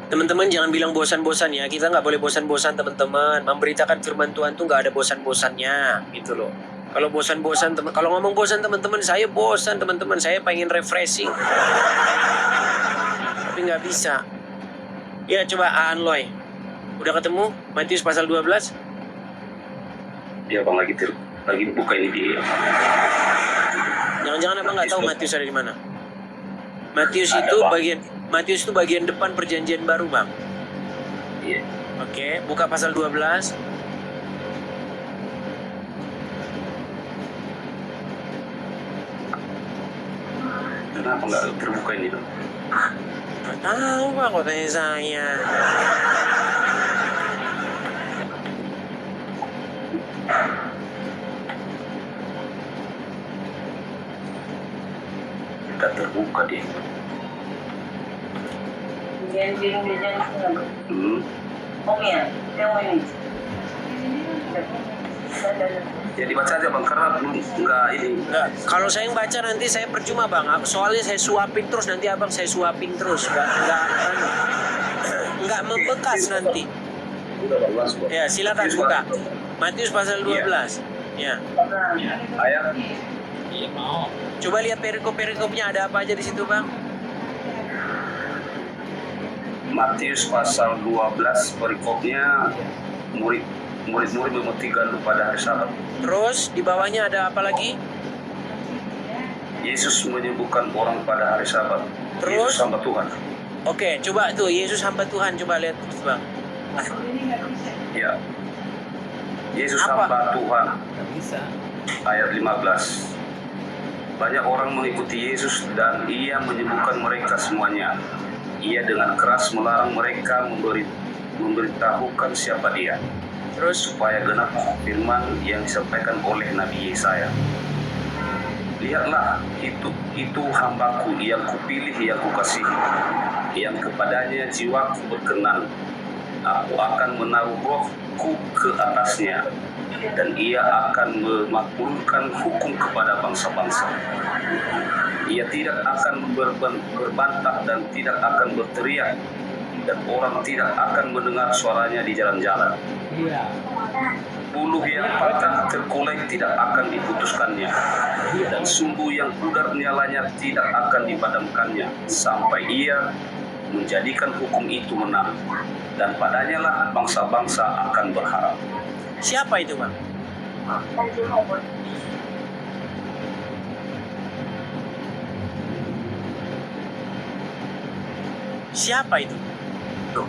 Teman-teman jangan bilang bosan-bosan ya. Kita nggak boleh bosan-bosan teman-teman. Memberitakan firman Tuhan tuh nggak ada bosan-bosannya gitu loh. Kalau bosan-bosan, kalau ngomong bosan teman-teman, saya bosan teman-teman. Saya pengen refreshing. Tapi nggak bisa. Ya coba Anloy. Udah ketemu Matius pasal 12? Dia Bang lagi buka ini dia. Jangan-jangan abang nggak tahu Matius ada di mana? Matius Ada, itu Bang. Matius itu bagian depan perjanjian baru bang. Iya. Oke, buka pasal 12. Kenapa nggak terbuka ini dong? Nggak tahu bang, kok tanya saya. Nggak terbuka dia. Hmm. Ya dibaca aja Bang, karena belum nggak ini. Nggak, kalau saya yang baca nanti saya percuma bang. Soalnya saya suapin terus nanti abang saya suapin terus. Nggak membekas nanti. Udah Bang, langsung. Ya silakan buka. Matius pasal 12. Ya. Ayat Iya mau. Coba lihat perikop-perikopnya ada apa aja di situ bang. Matius pasal 12 perikopnya murid-murid memutikan pada hari Sabat. Terus di bawahnya ada apa lagi? Yesus menyembuhkan orang pada hari Sabat. Terus? Yesus hamba Tuhan. Oke, coba tuh Yesus hamba Tuhan, coba lihat terus bang. Ya. Yesus Apa? hamba Tuhan. Nggak bisa. Ayat 15. Banyak orang mengikuti Yesus dan ia menyembuhkan mereka semuanya. Ia dengan keras melarang mereka memberitahukan siapa dia, Terus supaya genap firman yang disampaikan oleh Nabi Yesaya. Lihatlah, itu hambaku yang kupilih, yang kukasihi, yang kepadanya jiwaku berkenan. Aku akan menaruh rohku ke atasnya, dan ia akan memakmurkan hukum kepada bangsa-bangsa. Ia tidak akan berbantah dan tidak akan berteriak, dan orang tidak akan mendengar suaranya di jalan-jalan. Iya. Buluh yang patah terkulai tidak akan diputuskannya, dan sumbu yang pudar nyalanya tidak akan dipadamkannya, sampai ia menjadikan hukum itu menang, dan padanya lah bangsa-bangsa akan berharap. siapa itu bang? Siapa itu? Tuh.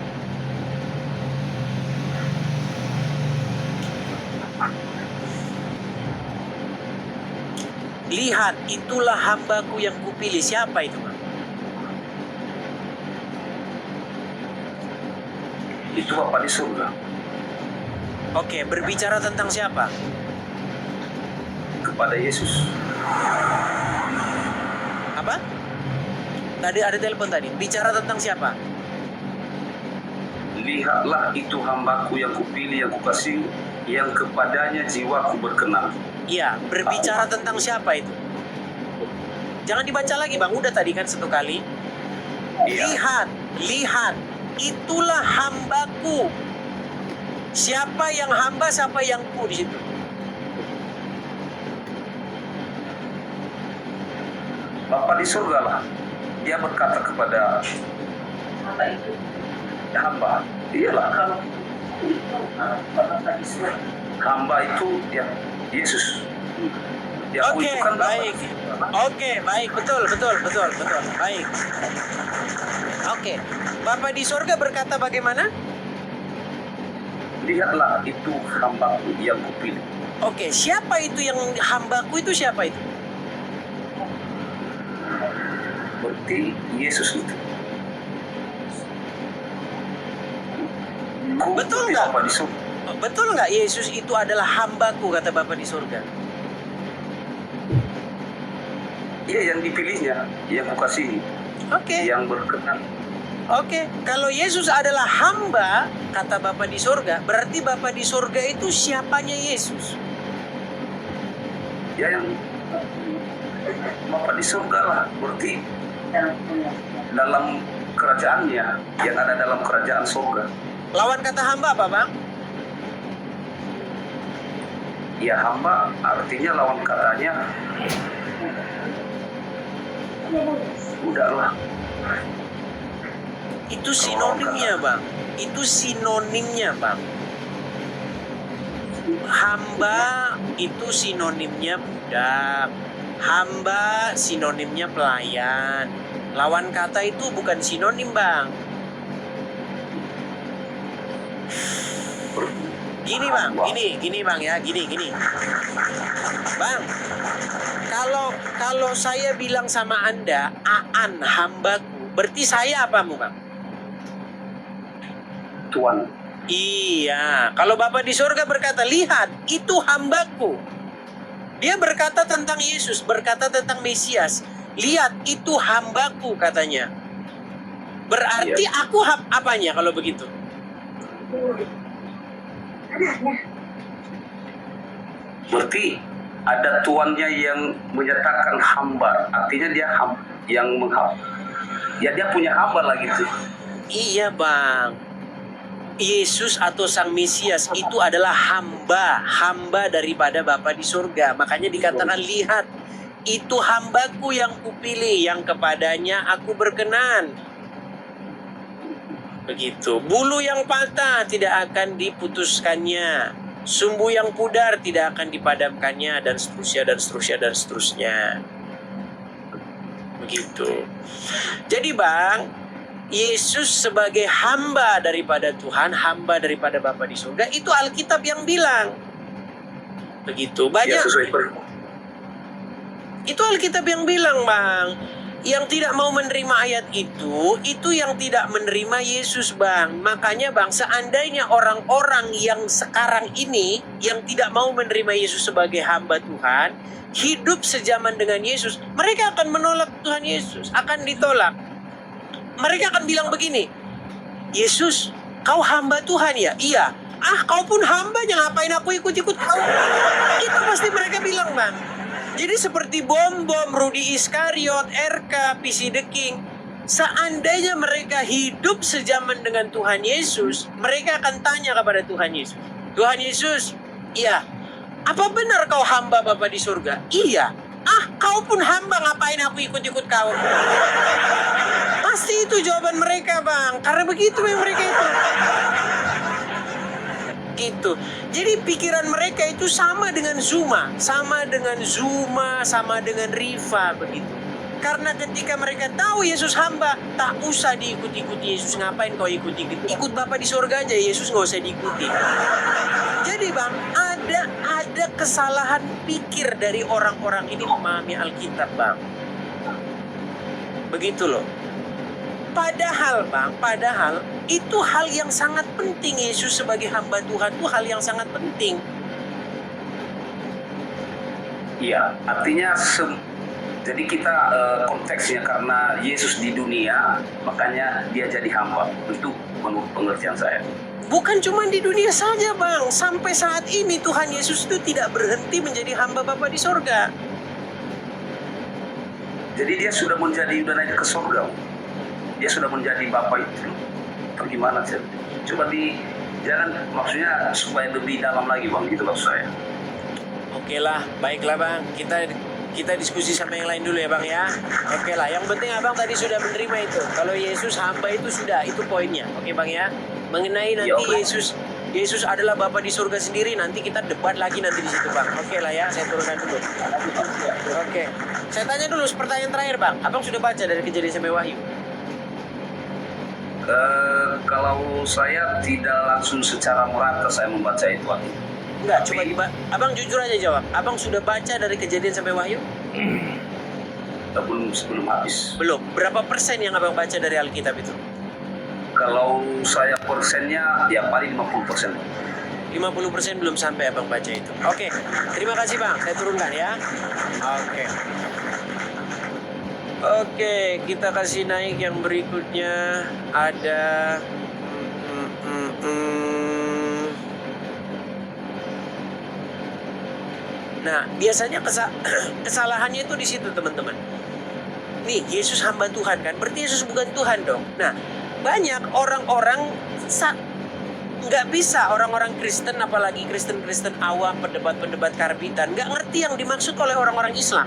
Lihat, itulah hambaku yang kupilih. Siapa itu bang? Itu Bapa di surga. Oke, berbicara tentang siapa? Kepada Yesus. Apa? Tadi ada telepon tadi. Bicara tentang siapa? Lihatlah, itu hambaku yang kupilih, yang kukasihi, yang kepadanya jiwaku berkenan. Iya, berbicara tentang siapa itu? Jangan dibaca lagi bang, udah tadi kan satu kali. Iya. Lihat, itulah hambaku. Siapa yang hamba, siapa yang ku di situ? Bapa di surga lah. Dia berkata kepada hamba, iyalah, hamba itu ya Yesus. Ya, aku Oke, itu kan Bapa. baik. Oke, baik, betul. Baik. Oke, Bapa di surga berkata bagaimana? Lihatlah, itu hambaku yang kupilih. Oke, siapa itu yang hambaku itu siapa itu? Berarti Yesus itu. Betul berarti nggak? Bapa di surga. Betul nggak Yesus itu adalah hambaku, kata Bapa di surga? Iya, yang dipilihnya, yang kukasihi, Oke. yang berkenan. Oke, kalau Yesus adalah hamba, kata Bapa di surga, berarti Bapa di surga itu siapanya Yesus? Ya, yang Bapa di surga lah, berarti dalam kerajaannya, yang ada dalam kerajaan surga. Lawan kata hamba apa, Bang? Ya, hamba artinya lawan katanya udahlah. Itu sinonimnya, Bang. Itu sinonimnya, Bang. Hamba itu sinonimnya budak. Hamba sinonimnya pelayan. Lawan kata itu bukan sinonim, Bang. Gini, Bang. Gini, Bang ya. Gini. Bang, kalau saya bilang sama Anda, Aan hambaku, berarti saya apamu, Bang? Tuhan. Iya, kalau Bapa di surga berkata, lihat, itu hambaku. Dia berkata tentang Yesus, berkata tentang Mesias. Lihat, itu hambaku, katanya. Berarti aku apanya kalau begitu? Berarti ada tuannya yang menyatakan hamba, artinya dia yang menghamba. Ya, dia punya hamba lah gitu. Iya, Bang. Yesus atau Sang Mesias itu adalah hamba daripada Bapa di surga. Makanya dikatakan, lihat, itu hambaku yang kupilih, yang kepadanya aku berkenan. Begitu. Bulu yang patah tidak akan diputuskannya, sumbu yang pudar tidak akan dipadamkannya, dan seterusnya. Begitu. Jadi, Bang, Yesus sebagai hamba daripada Tuhan, hamba daripada Bapa di surga, itu Alkitab yang bilang. Begitu. Banyak. Ya, sesuai perintah. Itu Alkitab yang bilang, Bang. Yang tidak mau menerima ayat itu yang tidak menerima Yesus, Bang. Makanya, Bang, seandainya orang-orang yang sekarang ini yang tidak mau menerima Yesus sebagai hamba Tuhan, hidup sejaman dengan Yesus, mereka akan menolak Tuhan Yesus, akan ditolak. Mereka akan bilang begini, Yesus, kau hamba Tuhan ya? Iya. Kau pun hambanya, ngapain aku ikut-ikut kau? Itu pasti mereka bilang, Bang. Jadi seperti bom-bom, Rudi Iskariot, RK, PC The King, seandainya mereka hidup sejaman dengan Tuhan Yesus, mereka akan tanya kepada Tuhan Yesus, Tuhan Yesus, iya, apa benar kau hamba Bapa di surga? Iya. Kau pun hamba, ngapain aku ikut-ikut kau? Pasti itu jawaban mereka, Bang. Karena begitu yang mereka itu. Gitu. Jadi pikiran mereka itu sama dengan Zuma, sama dengan Riva, begitu. Karena ketika mereka tahu Yesus hamba, tak usah diikuti Yesus. Ngapain kau ikut-ikut? Ikut Bapa di surga aja, Yesus nggak usah diikuti. Jadi, Bang, ada kesalahan pikir dari orang-orang ini memahami Alkitab, Bang. Begitu loh. Padahal, Bang, itu hal yang sangat penting. Yesus sebagai hamba Tuhan itu hal yang sangat penting. Iya, artinya jadi kita konteksnya karena Yesus di dunia, makanya dia jadi hamba. Itu menurut pengertian saya. Bukan cuma di dunia saja, Bang. Sampai saat ini Tuhan Yesus itu tidak berhenti menjadi hamba Bapa di surga. Jadi dia sudah naik ke surga. Dia sudah menjadi Bapa itu. Atau gimana sih? Coba jangan, maksudnya supaya lebih dalam lagi, Bang, gitu maksud saya. Oke lah, baiklah, Bang. Kita diskusi sama yang lain dulu ya, Bang ya. Oke lah, yang penting Abang tadi sudah menerima itu. Kalau Yesus hamba itu sudah, itu poinnya. Oke, Bang ya. Mengenai nanti Yesus adalah Bapa di surga sendiri, nanti kita debat lagi nanti di situ, Bang. Oke lah ya, saya turunkan dulu. Oke. Saya tanya dulu pertanyaan terakhir, Bang. Abang sudah baca dari Kejadian sampai Wahyu? Kalau saya tidak langsung secara merata saya membaca itu. Enggak, coba Abang jujur aja jawab. Abang sudah baca dari Kejadian sampai Wahyu? Sebelum habis. Belum. Berapa persen yang Abang baca dari Alkitab itu? Kalau saya persennya ya paling 50%. 50% belum sampai abang baca itu. Oke, terima kasih bang. Saya turunkan ya. Oke, kita kasih naik yang berikutnya. Ada Nah, biasanya kesalahannya itu di situ, teman-teman. Nih, Yesus hamba Tuhan kan? Berarti Yesus bukan Tuhan dong. Nah, banyak orang-orang nggak bisa, orang-orang Kristen, apalagi Kristen-Kristen awam, pendebat-pendebat karbitan, nggak ngerti yang dimaksud oleh orang-orang Islam.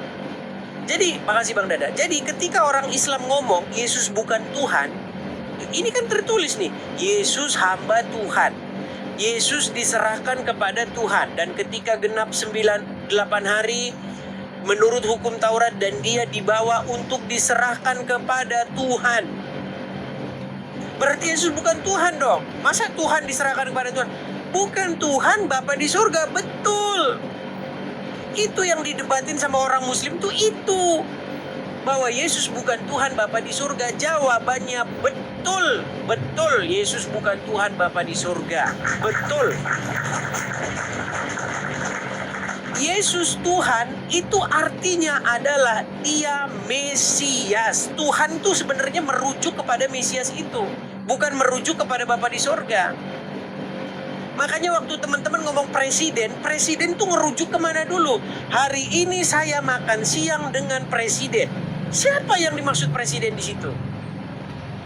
Jadi, makasih Bang Dada. Jadi, ketika orang Islam ngomong Yesus bukan Tuhan, ini kan tertulis nih, Yesus hamba Tuhan. Yesus diserahkan kepada Tuhan, dan ketika genap 8 hari menurut hukum Taurat, dan dia dibawa untuk diserahkan kepada Tuhan. Berarti Yesus bukan Tuhan dong. Masa Tuhan diserahkan kepada Tuhan? Bukan Tuhan, Bapa di surga. Betul. Itu yang didebatin sama orang Muslim tuh itu. Bahwa Yesus bukan Tuhan, Bapa di surga. Jawabannya betul. Betul, Yesus bukan Tuhan, Bapa di surga. Betul. Yesus Tuhan itu artinya adalah dia Mesias. Tuhan tuh sebenarnya merujuk kepada Mesias itu, bukan merujuk kepada Bapa di surga. Makanya waktu teman-teman ngomong presiden tuh ngerujuk kemana dulu? Hari ini saya makan siang dengan presiden. Siapa yang dimaksud presiden di situ?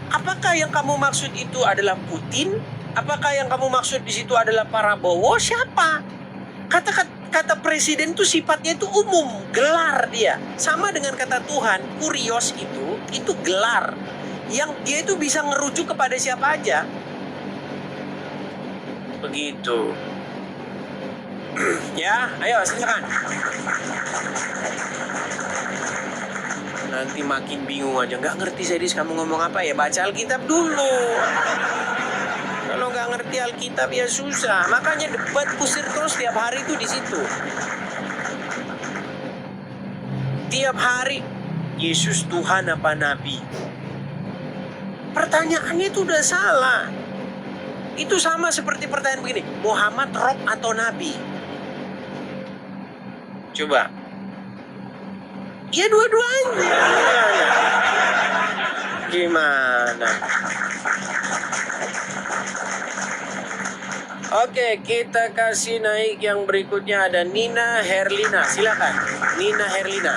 Apakah yang kamu maksud itu adalah Putin? Apakah yang kamu maksud di situ adalah Prabowo? Siapa? Kata presiden itu sifatnya itu umum, gelar dia. Sama dengan kata Tuhan, kurios itu gelar. Yang dia itu bisa ngerujuk kepada siapa aja. Begitu. Ya, ayo silakan. Nanti makin bingung aja, nggak ngerti Sedis kamu ngomong apa ya, baca Alkitab dulu. Kalau nggak ngerti Alkitab ya susah. Makanya debat kusir terus tiap hari itu di situ. Tiap hari, Yesus Tuhan apa Nabi? Pertanyaannya itu udah salah. Itu sama seperti pertanyaan begini, Muhammad Rob atau Nabi? Coba. Ya dua-duanya. Gimana? Oke, kita kasih naik yang berikutnya, ada Nina Herlina. Silakan, Nina Herlina.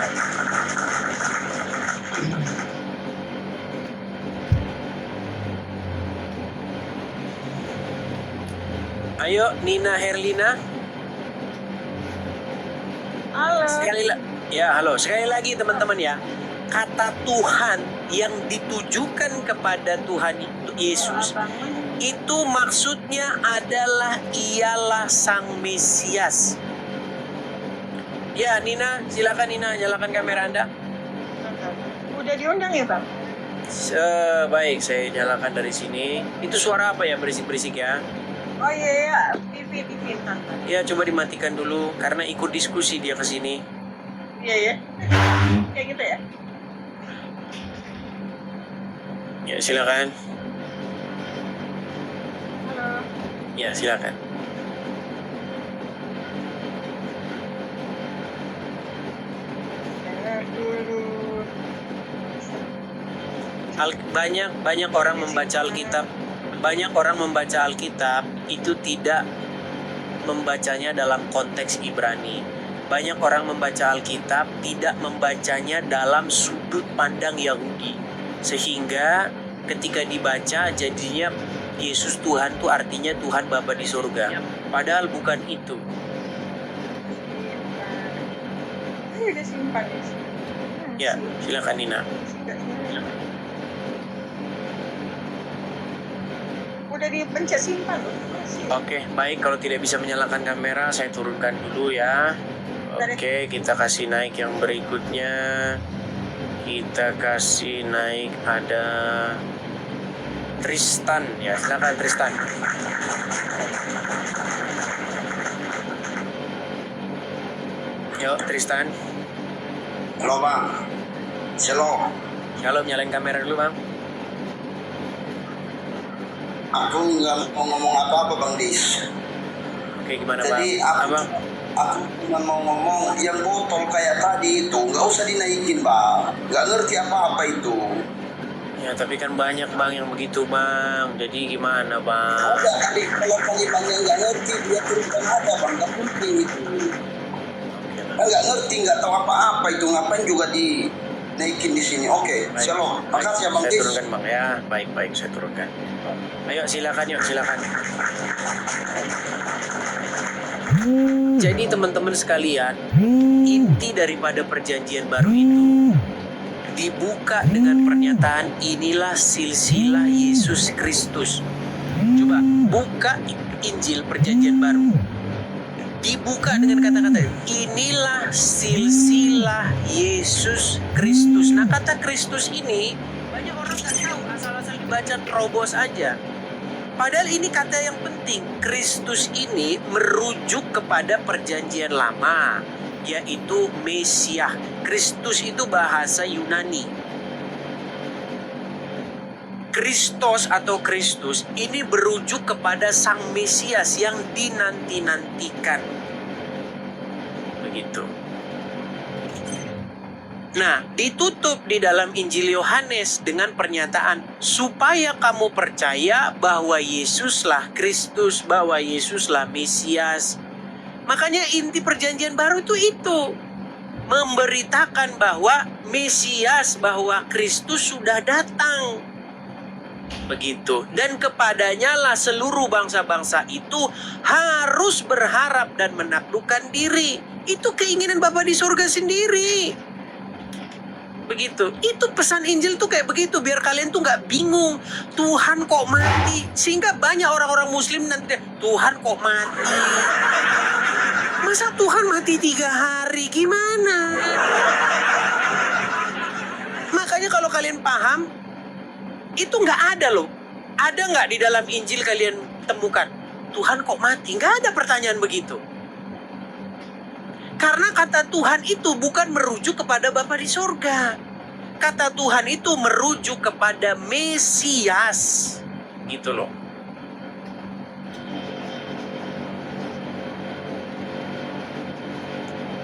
Ayo, Nina Herlina. Halo. Sekali lagi teman-teman ya. Kata Tuhan yang ditujukan kepada Tuhan itu Yesus, itu maksudnya adalah ialah Sang Mesias. Ya, Nina, silakan Nina, nyalakan kamera Anda. Udah diundang ya, Bang? Baik, saya nyalakan dari sini. Itu suara apa ya, berisik-berisik ya? Oh iya, TV Tante. Ya, coba dimatikan dulu karena ikut diskusi dia ke sini. Iya ya. Kayak gitu ya. Ya, silakan. Halo. Ya, silakan. Banyak orang membaca Alkitab. Banyak orang membaca Alkitab itu tidak membacanya dalam konteks Ibrani. Banyak orang membaca Alkitab tidak membacanya dalam sudut pandang Yahudi. Sehingga ketika dibaca jadinya Yesus Tuhan tuh artinya Tuhan Bapa di surga. Padahal bukan itu. Ini udah simpan ya. Ya, silakan Nina. Udah dipencet simpan loh. Oke, baik, kalau tidak bisa menyalakan kamera saya turunkan dulu ya. Oke, kita kasih naik yang berikutnya. Kita kasih naik ada Tristan ya, silakan Tristan. Yuk Tristan. Halo Bang. Shalom. Shalom, nyalain kamera dulu Bang. aku nggak mau ngomong apa-apa Bang Dis. Oke, gimana Jadi bang? aku, aku cuma mau ngomong yang botol kayak tadi itu nggak usah dinaikin Bang. Nggak ngerti apa-apa itu. Ya tapi kan banyak bang yang begitu bang. Jadi gimana bang? Ada kali kalau kalimatnya nggak ngerti dia turunkan ada Bang. Nggak penting itu. Kan nggak ngerti nggak tahu apa-apa itu ngapain juga dinaikin di sini. Oke, Baik, shalom. baik. Makasih ya Bang Saya Dis. turunkan bang ya. Baik saya turunkan. Ayo silakan yuk silakan. Jadi teman-teman sekalian, inti daripada perjanjian baru itu dibuka dengan pernyataan inilah silsilah Yesus Kristus. Coba buka Injil perjanjian baru. Dibuka dengan kata-kata inilah silsilah Yesus Kristus. Nah kata Kristus ini banyak orang nggak tahu, asal-asal dibaca terobos aja. Padahal ini kata yang penting. Kristus ini merujuk kepada perjanjian lama, yaitu Mesias. Kristus itu bahasa Yunani. Kristos atau Kristus ini berujuk kepada Sang Mesias yang dinanti-nantikan. Begitu. Nah, ditutup di dalam Injil Yohanes dengan pernyataan supaya kamu percaya bahwa Yesuslah Kristus, bahwa Yesuslah Mesias. Makanya inti perjanjian baru itu memberitakan bahwa Mesias, bahwa Kristus sudah datang. Begitu. Dan kepadanya lah seluruh bangsa-bangsa itu harus berharap dan menaklukkan diri. Itu keinginan Bapa di surga sendiri. Begitu. Itu pesan Injil tuh kayak begitu. Biar kalian tuh gak bingung. Tuhan kok mati. Sehingga banyak orang-orang muslim nanti, Tuhan kok mati. Masa Tuhan mati 3 hari? Gimana? Makanya kalau kalian paham, itu gak ada loh. Ada gak di dalam Injil kalian temukan Tuhan kok mati? Gak ada pertanyaan begitu. Karena kata Tuhan itu bukan merujuk kepada Bapa di surga. Kata Tuhan itu merujuk kepada Mesias. Gitu loh.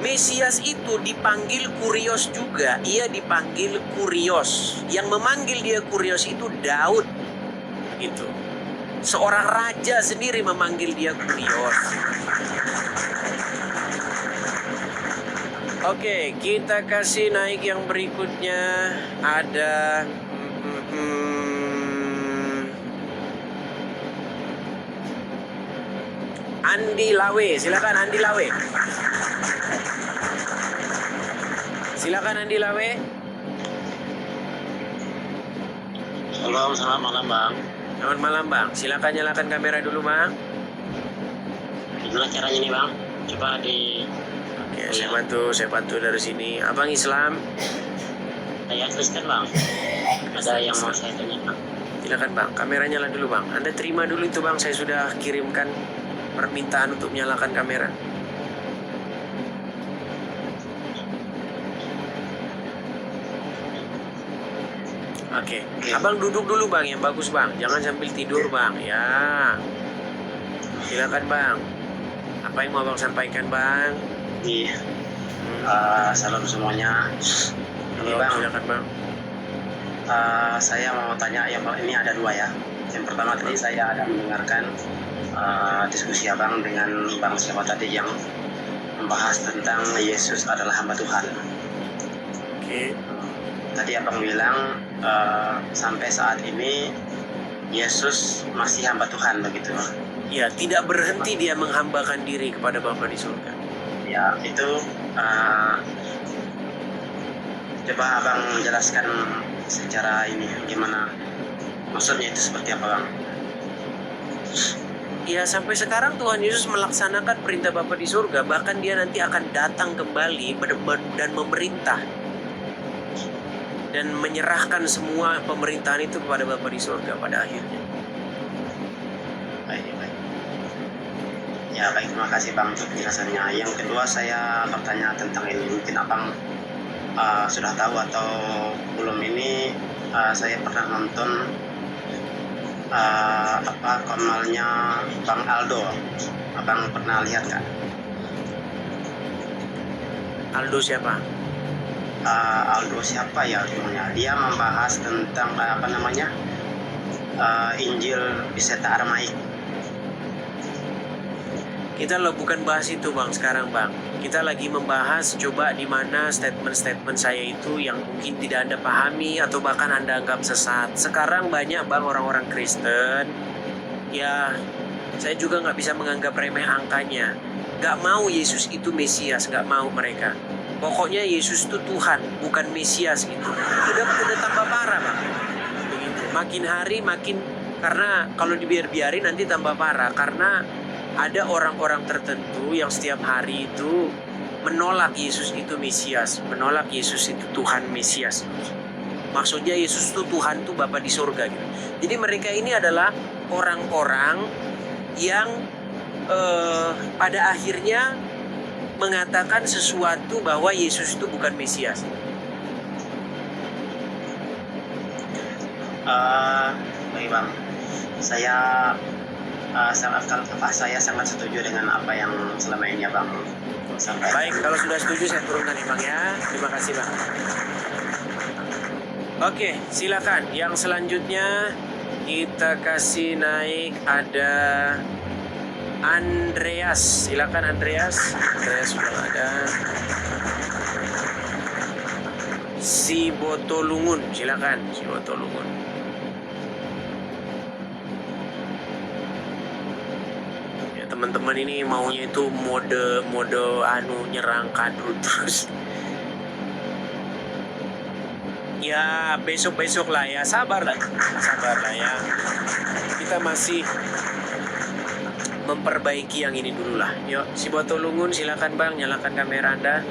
Mesias itu dipanggil Kurios juga. Ia dipanggil Kurios. Yang memanggil dia Kurios itu Daud. Gitu. Seorang raja sendiri memanggil dia Kurios. Oke, kita kasih naik yang berikutnya. Ada Andi Lawe. Silakan Andi Lawe. Silakan Andi Lawe. Selamat malam Bang. Selamat malam Bang. Silakan nyalakan kamera dulu Bang. Gimana caranya nih Bang? Coba di. Oke, saya bantu dari sini. Abang Islam. Saya Kristen Bang. Ada yang mau saya tanyakan. Silakan Bang, kamera nyala dulu Bang. Anda terima dulu itu Bang, saya sudah kirimkan permintaan untuk menyalakan kamera. Oke, Abang duduk dulu Bang, yang bagus Bang. Jangan sambil tidur Bang, ya. Silakan Bang. Apa yang mau Abang sampaikan Bang? Iya. Salam semuanya. Ini Bang. Silakan Bang. Saya mau tanya ya Bang, ini ada 2 ya. Yang pertama tadi saya ada mendengarkan diskusi Abang dengan Bang siapa tadi yang membahas tentang Yesus adalah hamba Tuhan. Oke. Tadi Abang bilang sampai saat ini Yesus masih hamba Tuhan begitu. Ya, tidak berhenti dia menghambakan diri kepada Bapa di surga. Ya, itu coba Abang jelaskan secara ini gimana maksudnya itu seperti apa Bang? Ya, sampai sekarang Tuhan Yesus melaksanakan perintah Bapa di surga. Bahkan dia nanti akan datang kembali dan memerintah dan menyerahkan semua pemerintahan itu kepada Bapa di surga pada akhirnya. Baik. Ya baik, terima kasih Bang untuk penjelasannya. Yang kedua saya bertanya tentang ini. Mungkin Abang sudah tahu atau belum ini, saya pernah nonton kanalnya Bang Aldo. Abang pernah lihat nggak? Aldo siapa? Aldo siapa ya namanya? Dia membahas tentang Injil Peseta Aramaik. Kita lo bukan bahas itu bang sekarang bang. Kita lagi membahas coba di mana statement-statement saya itu yang mungkin tidak Anda pahami atau bahkan Anda anggap sesat. Sekarang banyak bang orang-orang Kristen. Ya saya juga nggak bisa menganggap remeh angkanya. Nggak mau Yesus itu Mesias, nggak mau mereka. Pokoknya Yesus itu Tuhan, bukan Mesias gitu. Udah tambah parah bang. Begitu. Makin hari makin, karena kalau dibiarin nanti tambah parah karena ada orang-orang tertentu yang setiap hari itu menolak Yesus itu Mesias, menolak Yesus itu Tuhan Mesias. Maksudnya Yesus itu Tuhan itu Bapa di surga gitu. Jadi mereka ini adalah orang-orang yang pada akhirnya mengatakan sesuatu bahwa Yesus itu bukan Mesias. Baik bang, saya sangat setuju dengan apa yang selama ini abang sampaikan. Baik, kalau sudah setuju saya turunkan ya bang ya. Terima kasih bang. Oke, silakan. Yang selanjutnya kita kasih naik ada Andreas. Silakan Andreas. Andreas sudah ada. Si Botolungun, silakan si Botolungun. Ya teman-teman ini maunya itu mode nyerang kadrun terus. Ya besok lah ya, sabar lah ya. Kita masih memperbaiki yang ini dulu lah. Yuk, si Botolungun silakan bang, nyalakan kamera Anda.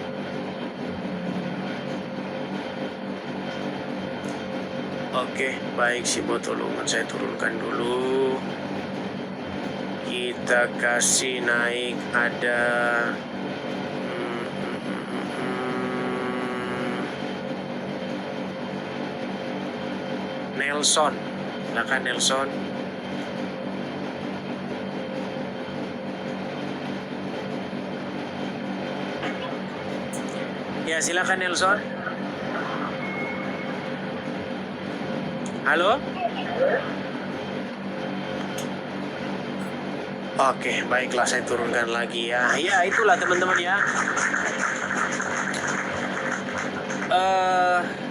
Oke, baik si Botolungun saya turunkan dulu. Kita kasih naik ada Nelson. Silakan Nelson. Ya, silakan Nelson. Halo? Oke, baiklah saya turunkan lagi ya. Ya, itulah teman-teman ya.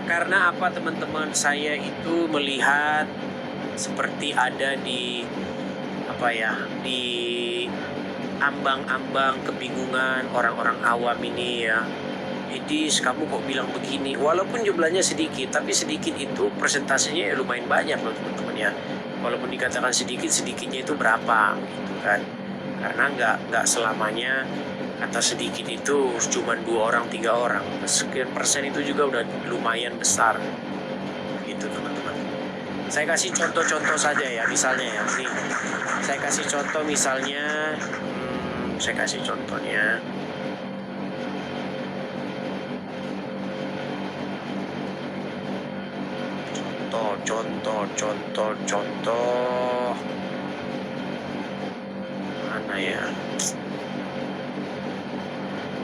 Karena apa teman-teman, saya itu melihat seperti ada di di ambang-ambang kebingungan orang-orang awam ini ya. Edis, kamu kok bilang begini? Walaupun jumlahnya sedikit, tapi sedikit itu persentasenya ya lumayan banyak loh teman-teman ya. Walaupun dikatakan sedikitnya itu berapa gitu kan? Karena nggak selamanya kata sedikit itu cuma 2 orang 3 orang. Sekian persen itu juga udah lumayan besar gitu teman-teman. Saya kasih contoh-contoh saja ya, misalnya ya nih. Saya kasih contoh misalnya, saya kasih contohnya. Contoh mana ya,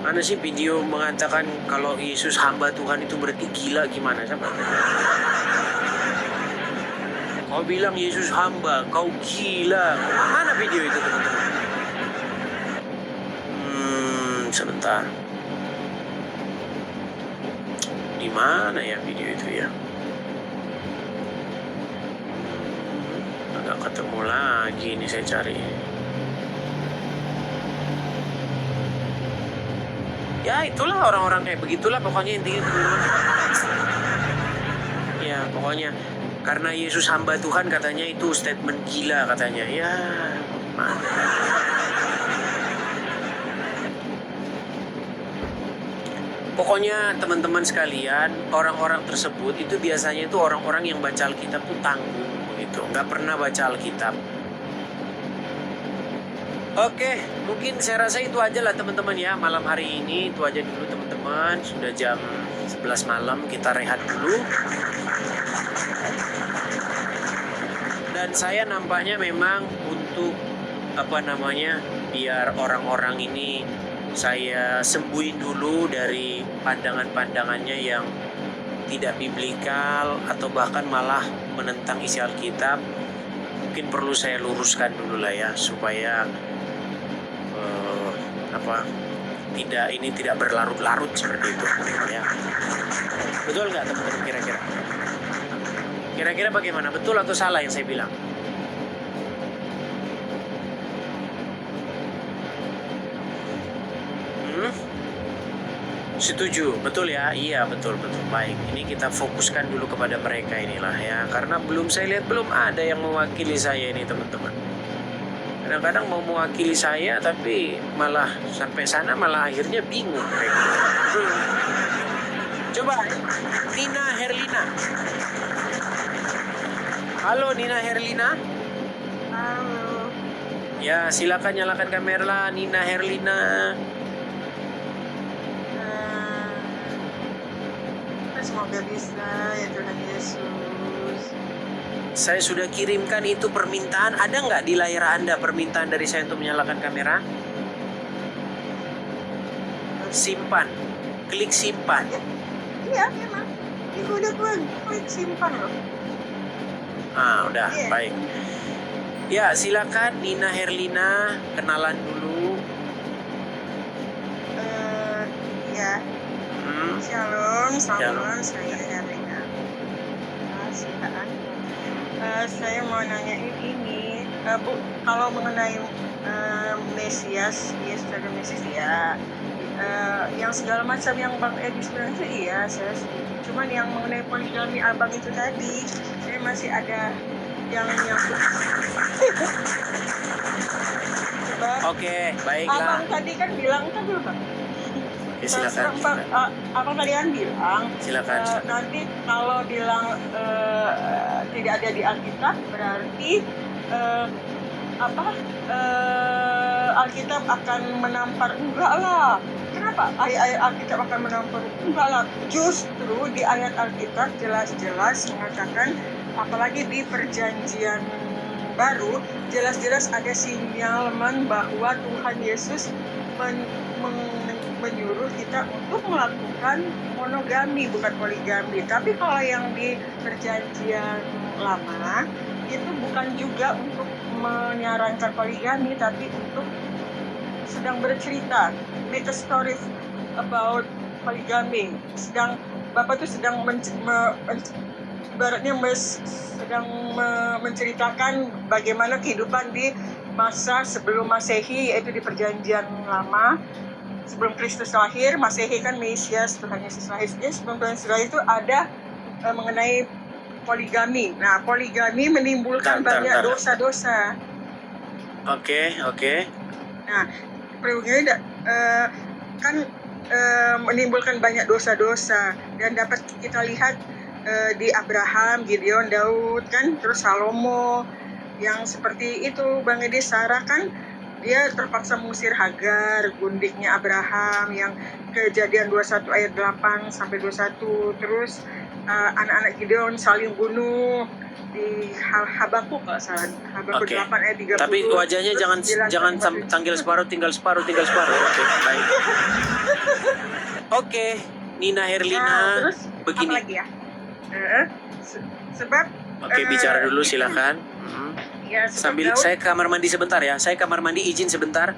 mana sih video mengatakan kalau Yesus hamba Tuhan itu berarti gila, gimana siapa? Kau bilang Yesus hamba, kau gila. Mana video itu teman-teman? Sebentar, di mana ya video itu ya? Nggak ketemu lagi ini, saya cari. Ya itulah orang-orang kayak begitulah pokoknya intinya teman-teman. Ya pokoknya karena Yesus hamba Tuhan katanya itu statement gila katanya. Ya mana. Pokoknya teman-teman sekalian, orang-orang tersebut itu biasanya itu orang-orang yang baca Alkitab tuh tanggung begitu, nggak pernah baca Alkitab. Oke, mungkin saya rasa itu aja lah teman-teman ya, malam hari ini itu aja dulu teman-teman. Sudah jam 11 malam, kita rehat dulu. Dan saya nampaknya memang untuk biar orang-orang ini saya sembuhin dulu dari pandangan-pandangannya yang tidak biblikal atau bahkan malah menentang isi Alkitab. Mungkin perlu saya luruskan dulu lah ya, supaya tidak berlarut-larut seperti itu ya. Betul nggak teman-teman kira-kira? Kira-kira bagaimana? Betul atau salah yang saya bilang? Setuju, betul ya? Iya, betul. Baik, ini kita fokuskan dulu kepada mereka inilah ya. Karena saya lihat belum ada yang mewakili saya ini teman-teman. Kadang-kadang mau mewakili saya, tapi malah sampai sana malah akhirnya bingung mereka. Coba, Nina Herlina. Halo Nina Herlina. Halo. Ya, silakan nyalakan kamera Nina Herlina. Semoga bisa ya Tuhan Yesus. Saya sudah kirimkan itu permintaan. Ada nggak di layar Anda permintaan dari saya untuk menyalakan kamera? Simpan. Klik simpan. Iya memang. Ini udah gue klik simpan loh. Udah, Iya. baik. Ya, silakan Nina Herlina, kenalan dulu. Ya. Shalom, Shalom. saya Herlina. Saya mau nanyain ini, Bu, kalau mengenai Mesias, Yesus ada Mesias ya, yang segala macam yang Bang Edi bilang itu iya, saya setuju. Cuman yang mengenai poligami abang itu tadi, saya masih ada yang nyangkut. Oke, baiklah. Abang tadi kan bilang kan dulu Bang. Oke, silakan. Abang tadi kan bilang Silakan. nanti kalau bilang tidak ada di Alkitab berarti Alkitab akan menampar. Enggak lah. Kenapa ayat-ayat Alkitab akan menampar? Enggak lah. Justru di ayat Alkitab jelas-jelas mengatakan, apalagi di perjanjian baru, jelas-jelas ada sinyalemen bahwa Tuhan Yesus menyuruh kita untuk melakukan monogami, bukan poligami. Tapi kalau yang di perjanjian lama itu bukan juga untuk menyarankan poligami, tapi untuk sedang bercerita, make a story about poligami. Bapak tuh sedang menceritakan bagaimana kehidupan di masa sebelum Masehi, yaitu di perjanjian lama. Sebelum Kristus lahir, Masehi kan Mesias, Tuhan Yesus lahir. Sebelum Tuhan Yesus lahir itu ada mengenai poligami. Nah, poligami menimbulkan banyak dosa-dosa. Oke. Nah, poligami kan menimbulkan banyak dosa-dosa, dan dapat kita lihat di Abraham, Gideon, Daud kan, terus Salomo yang seperti itu. Bang Edi, Sarah kan dia terpaksa mengusir Hagar, gundiknya Abraham, yang Kejadian 21 ayat 8 sampai 21. Terus anak-anak Gideon saling bunuh di Habakuk kalau salah. Habakuk 8 ayat 30. Tapi wajahnya jangan tinggal separuh. Oke, baik. Oke, Nina Herlina. Terus begini. apa lagi ya? Sebab Oke, bicara dulu silakan. ya, Sambil Daud, saya kamar mandi sebentar ya. Saya kamar mandi izin sebentar.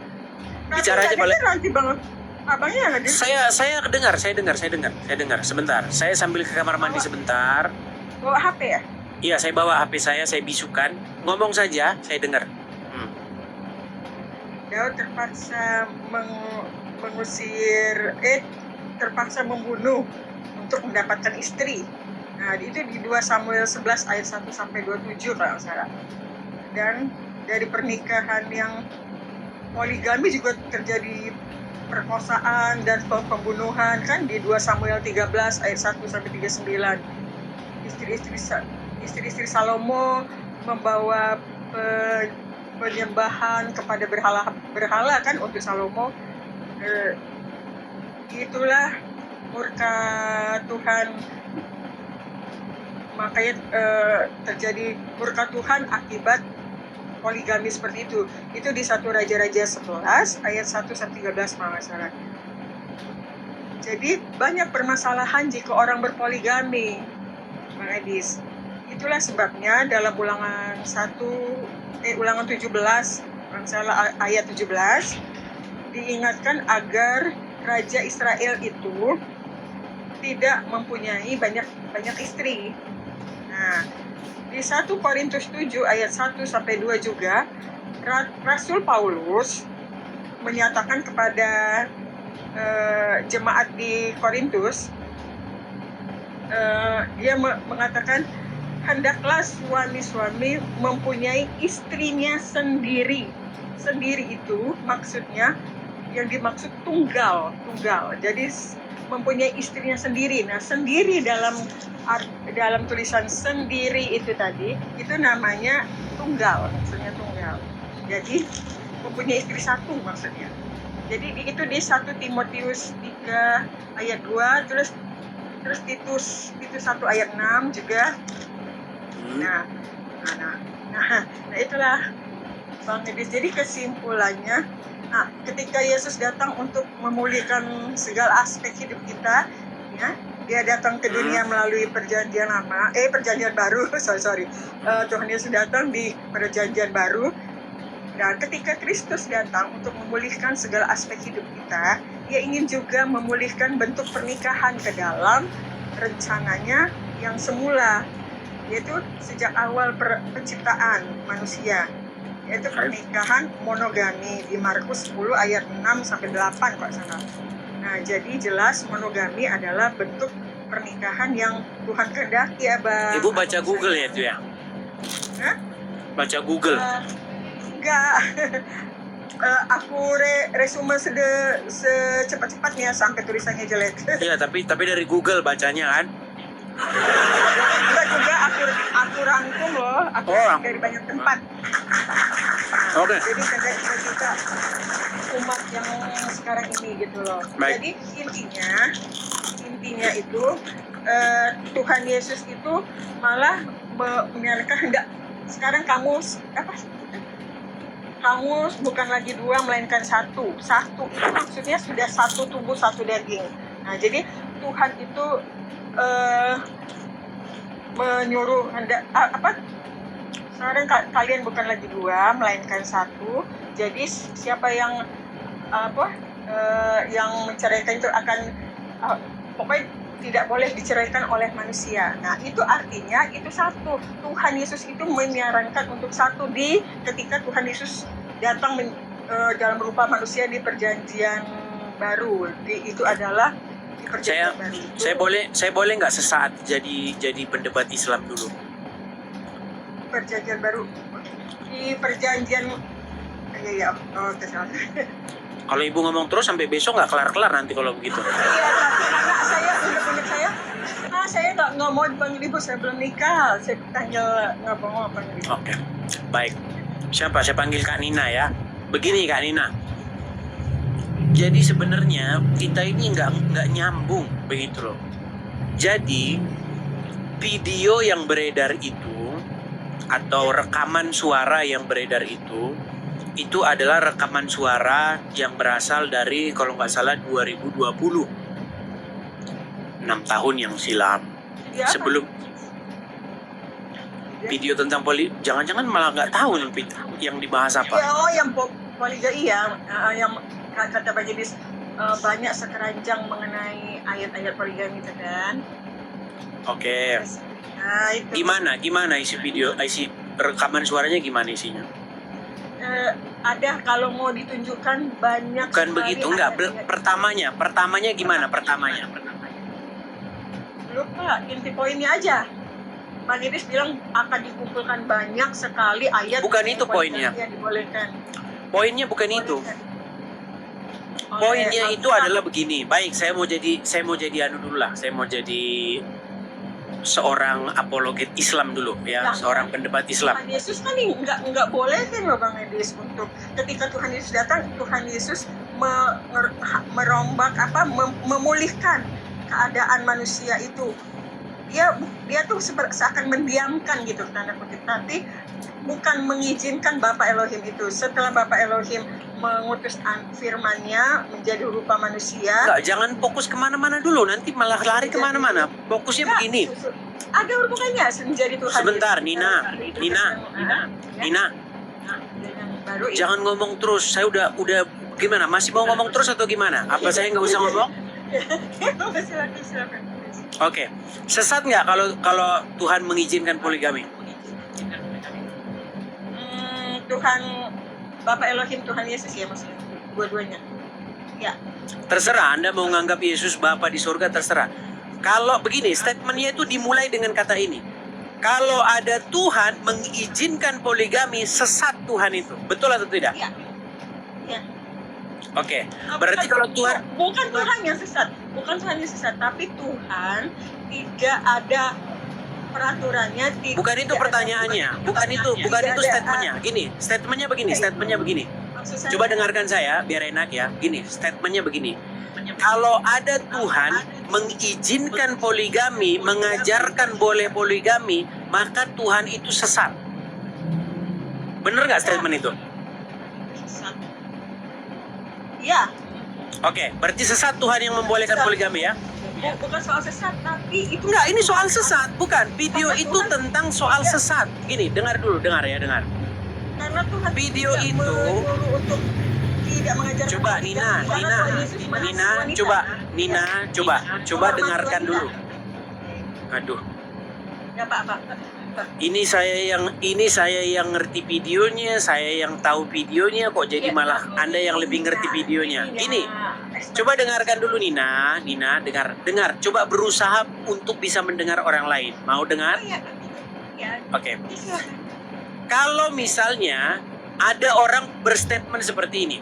Bicara aja boleh. Nanti Bang abangnya nggak ada. Saya dengar. Sebentar. Saya sambil ke kamar mandi sebentar. Bawa HP ya? Iya, saya bawa HP saya bisukan. Ngomong saja, saya dengar. Daud terpaksa terpaksa membunuh untuk mendapatkan istri. Nah, itu di 2 Samuel 11 ayat 1 sampai 27 kalau nggak salah. Dan dari pernikahan yang poligami juga terjadi perkosaan dan pembunuhan kan di 2 Samuel 13 ayat 1 sampai 39. Istri-istri Salomo membawa penyembahan kepada berhala kan untuk Salomo. Itulah murka Tuhan makanya terjadi murka Tuhan akibat poligami seperti itu. Itu di 1 Raja-Raja 11 ayat 1-13 kalau nggak salah. Jadi banyak permasalahan jika orang berpoligami, Bang Edis. Itulah sebabnya dalam ulangan 17 kalau nggak salah ayat 17 diingatkan agar Raja Israel itu tidak mempunyai banyak istri. Nah, di 1 Korintus 7 ayat 1-2 juga Rasul Paulus menyatakan kepada jemaat di Korintus, dia mengatakan hendaklah suami-suami mempunyai istrinya sendiri. Sendiri itu maksudnya yang dimaksud tunggal. Jadi mempunyai istrinya sendiri. Nah, sendiri dalam tulisan sendiri itu tadi, itu namanya tunggal, maksudnya tunggal. Jadi mempunyai istri satu maksudnya. Jadi itu di 1 Timotius 3 ayat 2, terus Titus 1 ayat 6 juga. Nah, itulah Bang Edis. Jadi kesimpulannya, ketika Yesus datang untuk memulihkan segala aspek hidup kita, ya, dia datang ke dunia melalui perjanjian baru. Tuhan Yesus datang di perjanjian baru. Dan ketika Kristus datang untuk memulihkan segala aspek hidup kita, dia ingin juga memulihkan bentuk pernikahan ke dalam rencananya yang semula, yaitu sejak awal penciptaan manusia, yaitu pernikahan monogami di Markus 10 ayat 6-8 Pak Sana. Nah, jadi jelas monogami adalah bentuk pernikahan yang Tuhan kehendaki, Abang. Ibu baca Google ya itu ya? Hah? Baca Google? Enggak. Aku resume secepat-cepatnya sampai tulisannya jelek. Iya, tapi dari Google bacanya kan? Enggak juga, aku rangkum loh, rangkum dari banyak tempat. Oke. Jadi kita umat yang sekarang ini gitu loh. Baik. Jadi intinya itu Tuhan Yesus itu malah menyatakan hendak sekarang kamu bukan lagi dua melainkan satu itu maksudnya sudah satu tubuh satu daging. Nah, jadi Tuhan itu menyuruh hendak sekarang kalian bukan lagi dua melainkan satu. Jadi siapa yang yang menceraikan itu akan pokoknya tidak boleh diceraikan oleh manusia. Nah, itu artinya itu satu. Tuhan Yesus itu menyarankan untuk satu ketika Tuhan Yesus datang dalam rupa manusia di perjanjian baru. Itu adalah di perjanjian baru. Saya boleh nggak sesaat jadi pendebat Islam dulu? Perjanjian baru di perjanjian Kalau ibu ngomong terus sampai besok nggak kelar nanti kalau begitu. Iya, tapi karena saya nggak mau dipanggil ibu, saya belum nikah. Saya panggil ngomong apa gitu. Oke, baik. Siapa? Saya panggil Kak Nina ya. Begini Kak Nina. Jadi sebenarnya kita ini nggak nyambung begitu loh. Jadi video yang beredar itu atau rekaman suara yang beredar itu adalah rekaman suara yang berasal dari kalau nggak salah 2020, 6 tahun yang silam. Ya, Sebelum video tentang jangan-jangan malah nggak tahu yang dibahas apa. Ya, yang poligami ya, yang kata Pak Jedis banyak sekeranjang mengenai ayat-ayat poligami itu kan. Oke. Nah, itu. Gimana isi rekaman suaranya gimana isinya? Ada kalau mau ditunjukkan banyak. Bukan begitu, enggak. Pertamanya gimana? Pertamanya. Lupa, inti poinnya aja. Bang Idris bilang akan dikumpulkan banyak sekali ayat. Bukan itu poinnya. Yang dibolehkan. Poinnya bukan itu. Poinnya itu adalah begini. Baik, saya mau jadi anu dulu lah. Saya mau jadi seorang apologet Islam dulu ya, seorang pendebat Islam. Tuhan Yesus kan nggak boleh kan loh Bang Edis, untuk ketika Tuhan Yesus datang, Tuhan Yesus merombak memulihkan keadaan manusia itu. dia tuh seakan mendiamkan gitu tanda kutip, tapi bukan mengizinkan Bapak Elohim itu. Setelah Bapak Elohim mengutus firman-Nya menjadi rupa manusia. Enggak, jangan fokus kemana-mana dulu, nanti malah lari kemana-mana. Fokusnya Ya, begini. ada hubungannya menjadi Tuhan. Sebentar, Yesus. Nina. Baru ini. Jangan ngomong terus. Saya udah gimana? Masih mau ngomong terus atau gimana? Apa saya nggak usah ngomong? Silakan. Oke. Sesat nggak kalau Tuhan mengizinkan poligami? Tuhan Bapak Elohim, Tuhan Yesus ya maksudnya, dua-duanya. Ya. Terserah, Anda mau nganggap Yesus Bapa di surga, terserah. Kalau begini, statementnya itu dimulai dengan kata ini. Kalau ada Tuhan mengizinkan poligami, sesat Tuhan itu. Betul atau tidak? Ya. Ya. Oke. Berarti kalau Tuhan... Bukan Tuhan yang sesat. Bukan Tuhan yang sesat. Tapi Tuhan tidak ada peraturannya. Bukan itu pertanyaannya. Bukan itu statementnya. Gini, statementnya begini. Coba dengarkan saya, biar enak ya. Gini, statementnya begini. Kalau ada Tuhan mengizinkan poligami, mengajarkan boleh poligami, maka Tuhan itu sesat. Bener nggak statement itu? Sesat. Ya. Oke, berarti sesat Tuhan yang membolehkan poligami ya? Bukan soal sesat, tapi itu Enggak, ini soal sesat, bukan. Video itu tentang soal sesat. Gini, dengar ya. karena Tuhan Video tidak itu- menyuruh untuk tidak mengajarkan Coba poligami, Nina, karena Tuhan Yesus mengasihi wanita. coba dengarkan dulu. Aduh, Ya Pak. ini saya yang ngerti videonya, saya yang tahu videonya, kok jadi malah Anda yang lebih ngerti videonya. Ini, coba dengarkan dulu Nina, dengar. Coba berusaha untuk bisa mendengar orang lain. Mau dengar? Ya. Oke. Kalau misalnya ada orang berstatement seperti ini.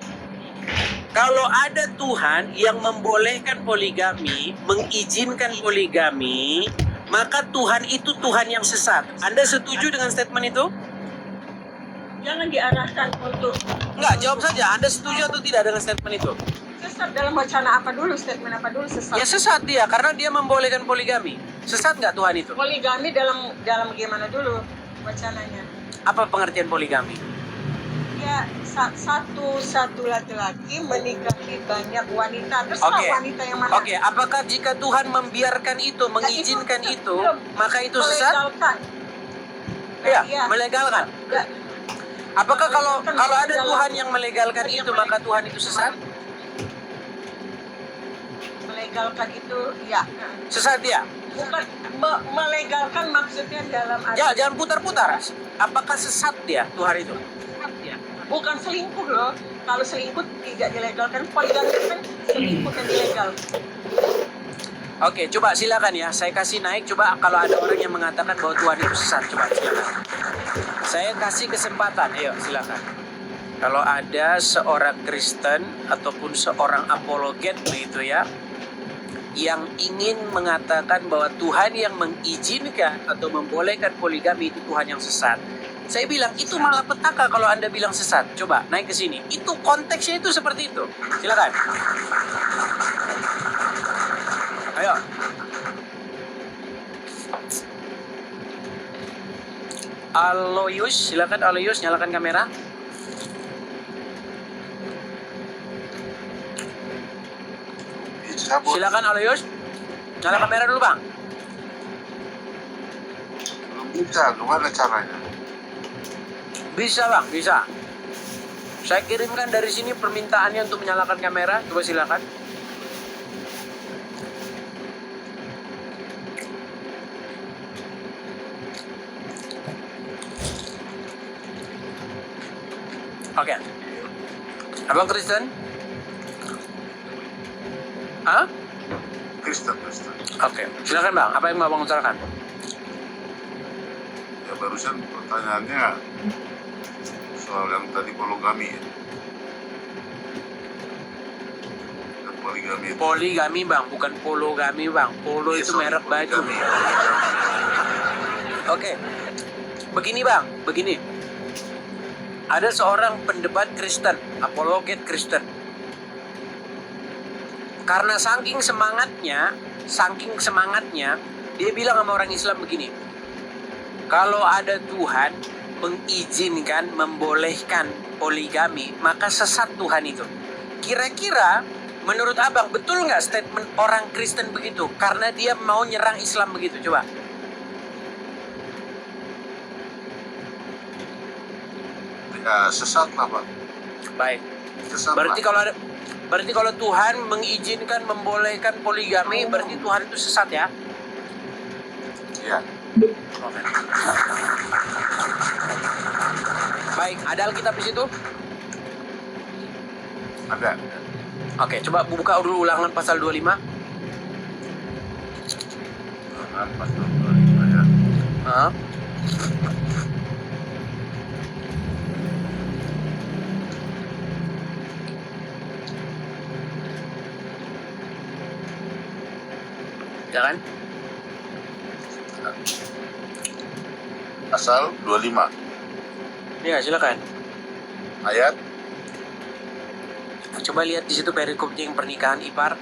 Kalau ada Tuhan yang membolehkan poligami, mengizinkan poligami, maka Tuhan itu Tuhan yang sesat. Anda setuju dengan statement itu? Jangan diarahkan untuk Enggak, jawab saja. Anda setuju atau tidak dengan statement itu? sesat dalam wacana apa dulu, statement apa dulu sesat. Ya sesat dia, karena dia membolehkan poligami. Sesat nggak Tuhan itu? Poligami dalam gimana dulu wacananya? Apa pengertian poligami? Ya satu laki-laki menikahi banyak wanita, terus Oke. wanita yang mana? Oke, apakah jika Tuhan membiarkan itu, mengizinkan itu, maka itu sesat? Melegalkan. Iya, Iya. melegalkan. Ya, Apakah kalau ada Tuhan yang melegalkan itu, maka Tuhan itu sesat? melegalkan itu ya. Sesat dia? Bukan melegalkan maksudnya dalam Ya, jangan putar-putar. Apakah sesat dia Tuhan itu? bukan selingkuh loh. Kalau selingkuh tidak dilegalkan, poligami kan selingkuh yang ilegal. Oke, coba silakan ya. Saya kasih naik. Coba kalau ada orang yang mengatakan bahwa Tuhan itu sesat, coba silakan. Saya kasih kesempatan. Ayo, silakan. Kalau ada seorang Kristen ataupun seorang apologet begitu ya, yang ingin mengatakan bahwa Tuhan yang mengizinkan atau membolehkan poligami itu Tuhan yang sesat. Saya bilang itu malah petaka kalau Anda bilang sesat. Coba naik ke sini. Itu konteksnya itu seperti itu. Silakan. Ayo. Aloyus, silakan Aloyus, nyalakan kamera. Silakan Aloyus. Nyala kamera dulu, Bang. Bisa, gimana caranya? Bisa, Bang, bisa. Saya kirimkan dari sini permintaannya untuk menyalakan kamera. Coba silakan. Oke. Abang Kristen? Hah? Kristen. Oke. Silakan, Bang. Apa yang mau Abang utarakan? Ya barusan pertanyaannya soal yang tadi poligami ya. Dan poligami itu. Poligami, Bang, bukan pologami, Bang. Polo Ya, itu sorry, merek baju. poligami. Oke. Begini, Bang, begini. Ada seorang pendebat Kristen, apologet Kristen. Karena saking semangatnya, Dia bilang sama orang Islam begini, kalau ada Tuhan mengizinkan, membolehkan poligami, maka sesat Tuhan itu. Kira-kira menurut abang betul nggak statement orang Kristen begitu? Karena dia mau nyerang Islam begitu, coba. Ya, sesat lah Pak. Baik. Sesat Berarti lah. kalau Tuhan mengizinkan, membolehkan poligami, berarti Tuhan itu sesat ya? Ya. Oke. Baik, ada Alkitab di situ? Ada. Oke, coba buka dulu Ulangan pasal 25. Ulangan pasal 25 ya. Hah? Jangan. Pasal 25 Ya, silakan. ayat Coba lihat di situ perikopnya yang pernikahan ipar.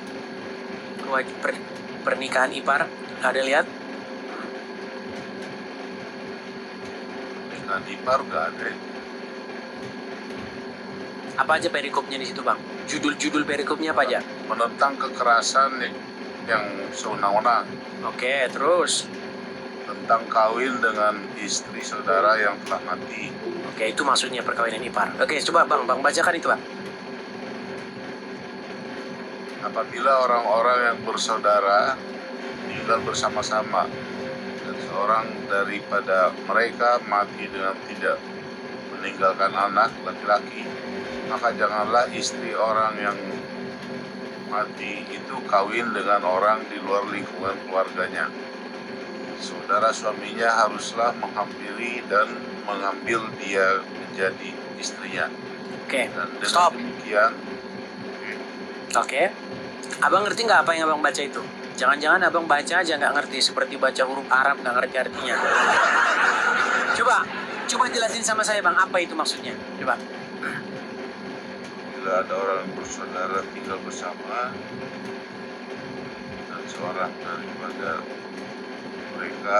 Pernikahan ipar. Ada lihat? dan ipar gak ada. Apa aja perikopnya di situ, Bang? Judul-judul perikopnya apa aja? Menentang kekerasan yang sewenang-wenang, Oke, terus. tentang kawin dengan istri saudara yang telah mati. Oke, itu maksudnya perkawinan ipar. Oke, coba Bang bacakan itu, Bang. Apabila orang-orang yang bersaudara tinggal bersama-sama dan seorang daripada mereka mati dengan tidak meninggalkan anak laki-laki, maka janganlah istri orang yang mati itu kawin dengan orang di luar lingkungan keluarganya. Saudara suaminya haruslah menghampiri dan mengambil dia menjadi istrinya. Oke, Dan dengan stop. demikian, Oke. Abang ngerti nggak apa yang abang baca itu? Jangan-jangan abang baca aja nggak ngerti, seperti baca huruf Arab nggak ngerti artinya. Coba jelasin sama saya, Bang, apa itu maksudnya? Coba. bila ada orang yang bersaudara tinggal bersama dan seorang daripada mereka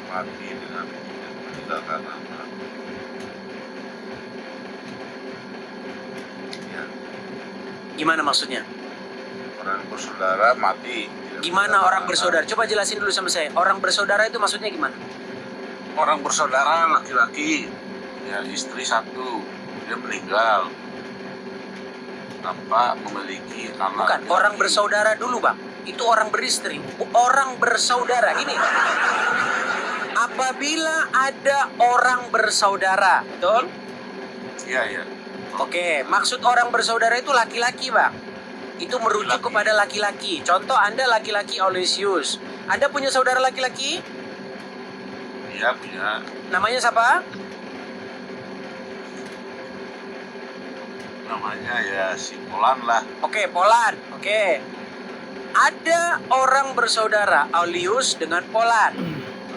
mati dengan tidak meninggalkan anak, ya, Gimana maksudnya? orang bersaudara mati tidak Gimana meninggalkan orang anak. bersaudara? Coba jelasin dulu sama saya. Orang bersaudara itu maksudnya gimana? Orang bersaudara laki-laki, ya, istri satu, dia meninggal tanpa memiliki anak. Bukan, laki-laki. orang bersaudara dulu, Bang. Itu orang beristri. Orang bersaudara. Gini. Apabila ada orang bersaudara, betul? Iya, iya. Oke, maksud orang bersaudara itu laki-laki, Bang. Itu merujuk Laki-laki. kepada laki-laki. Contoh, Anda laki-laki Aulesius. Anda punya saudara laki-laki? Iya, punya. Namanya siapa? Namanya ya si Polan lah. Oke, Polan. Oke. Ada orang bersaudara, Aulius dengan Polan.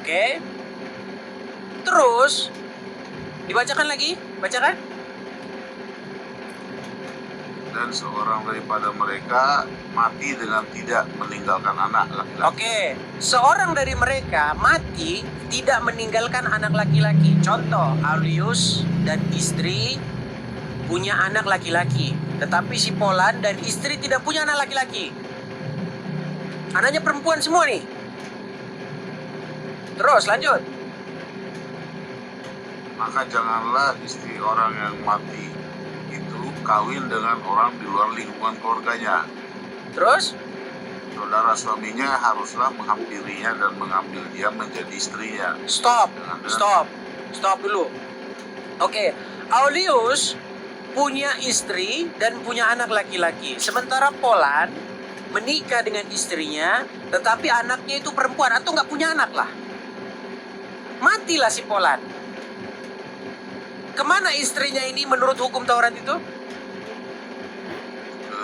Oke. Terus, dibacakan lagi. Bacakan. Dan seorang daripada mereka mati dengan tidak meninggalkan anak laki-laki. Oke, seorang dari mereka mati tidak meninggalkan anak laki-laki. Contoh, Aulius dan istri punya anak laki-laki, tetapi si Polan dan istri tidak punya anak laki-laki. Anaknya perempuan semua nih. Terus lanjut. Maka janganlah istri orang yang mati itu kawin dengan orang di luar lingkungan keluarganya. Terus? Saudara suaminya haruslah menghampirinya dan mengambil dia menjadi istrinya. Stop dulu. Oke, Aulius punya istri dan punya anak laki-laki. Sementara Polan menikah dengan istrinya, tetapi anaknya itu perempuan atau nggak punya anak lah. Matilah si Polan. Kemana istrinya ini menurut hukum Taurat itu?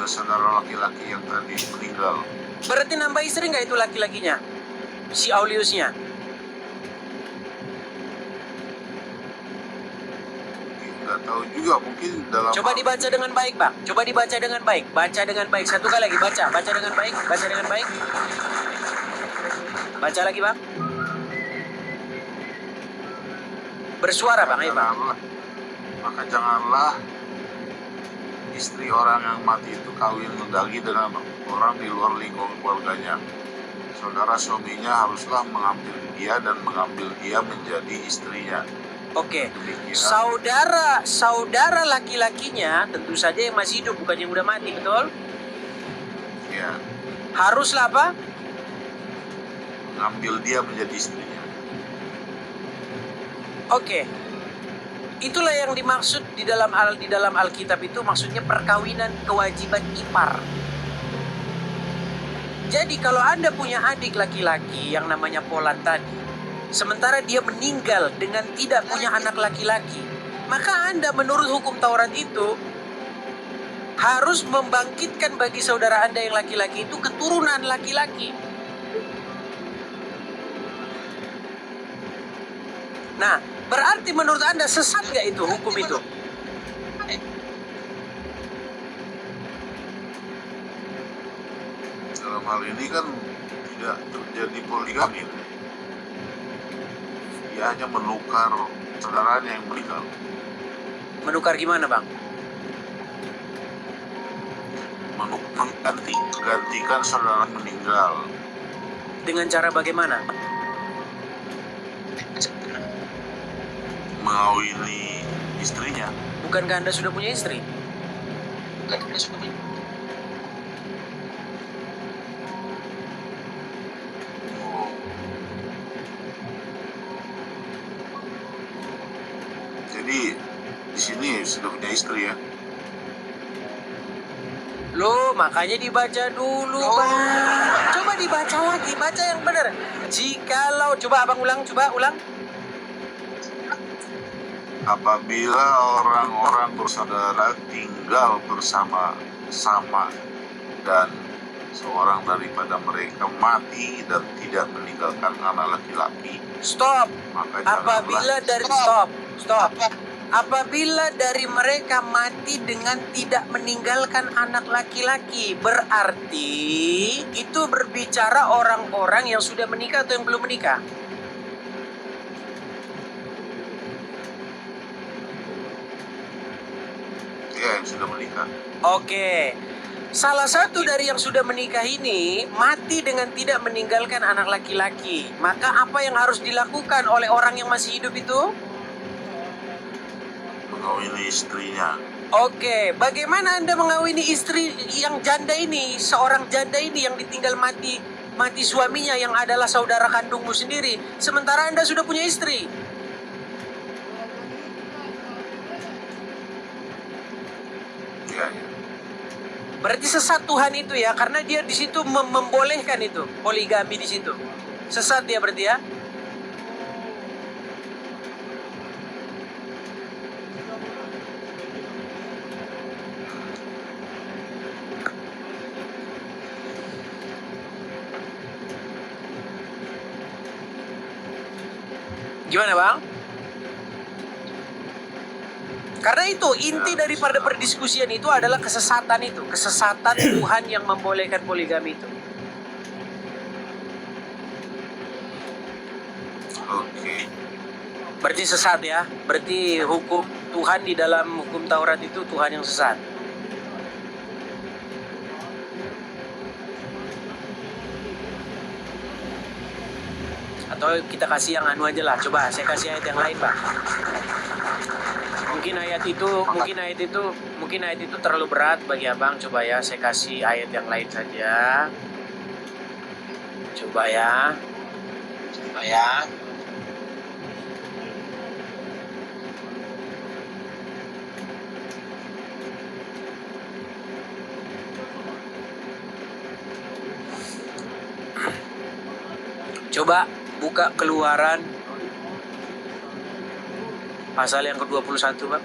Saudara laki-laki yang tadi meninggal. Berarti nambah istri nggak itu laki-lakinya? Si Auliusnya? Nggak tahu juga, mungkin dalam. Coba dibaca dengan baik, Bang. Coba dibaca dengan baik. Baca dengan baik. Satu kali lagi baca. Baca dengan baik. Baca dengan baik. Baca lagi Bang. Bersuara Bang, ayo Bang. Maka janganlah istri orang yang mati itu kawin lagi dengan orang di luar lingkungan keluarganya. Saudara suaminya haruslah mengambil dia dan mengambil dia menjadi istrinya. Oke. Demikian. Saudara laki-lakinya tentu saja yang masih hidup, bukan yang udah mati, betul? Ya, Haruslah apa? mengambil dia menjadi istrinya. Oke. Itulah yang dimaksud di dalam Alkitab itu, maksudnya perkawinan kewajiban ipar. Jadi kalau Anda punya adik laki-laki yang namanya Polan tadi, sementara dia meninggal dengan tidak punya anak laki-laki, maka Anda menurut hukum Taurat itu harus membangkitkan bagi saudara Anda yang laki-laki itu keturunan laki-laki. Nah, berarti menurut Anda sesat nggak itu hukum itu? Dalam hal ini kan tidak terjadi poligami. Dia hanya menukar saudaranya yang meninggal. Menukar gimana Bang? Menggantikan saudara meninggal. Dengan cara bagaimana? Mengawini istrinya. Bukankah Anda sudah punya istri? Oh. Jadi di sini sudah punya istri ya. Loh, makanya dibaca dulu, Bang. Coba dibaca lagi, baca yang benar. Jikalau, coba Abang ulang, coba ulang. Apabila orang-orang bersaudara tinggal bersama-sama dan seorang daripada mereka mati dan tidak meninggalkan anak laki-laki, Stop. maka Apabila janganlah dari stop. Apabila dari mereka mati dengan tidak meninggalkan anak laki-laki, berarti itu berbicara orang-orang yang sudah menikah atau yang belum menikah? ya yang sudah menikah. Oke. Salah satu dari yang sudah menikah ini mati dengan tidak meninggalkan anak laki-laki. Maka apa yang harus dilakukan oleh orang yang masih hidup itu? Mengawini istrinya. Oke, bagaimana Anda mengawini istri yang janda ini, seorang janda ini yang ditinggal mati suaminya yang adalah saudara kandungmu sendiri, sementara Anda sudah punya istri? Ya. Berarti sesat Tuhan itu ya, karena dia di situ membolehkan itu poligami di situ. Sesat dia berarti ya. Gimana Bang? Karena itu inti daripada perdiskusian itu adalah kesesatan itu. Kesesatan Tuhan yang membolehkan poligami itu. Oke. Berarti sesat ya. Berarti hukum Tuhan di dalam hukum Taurat itu Tuhan yang sesat. Atau kita kasih yang anu aja lah. Coba saya kasih ayat yang lain, Pak. Mungkin ayat itu terlalu berat bagi Abang. Coba ya, saya kasih ayat yang lain saja. Coba ya. Coba buka Keluaran pasal yang ke-21, Bang.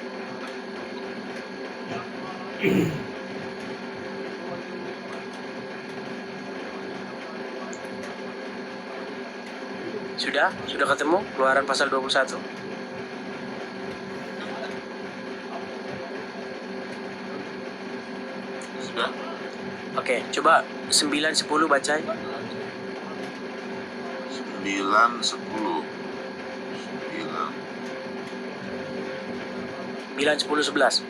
Sudah ketemu Keluaran pasal 21? Sudah. Oke, coba 9-10 bacain. 9, 10. 9, 10, 11.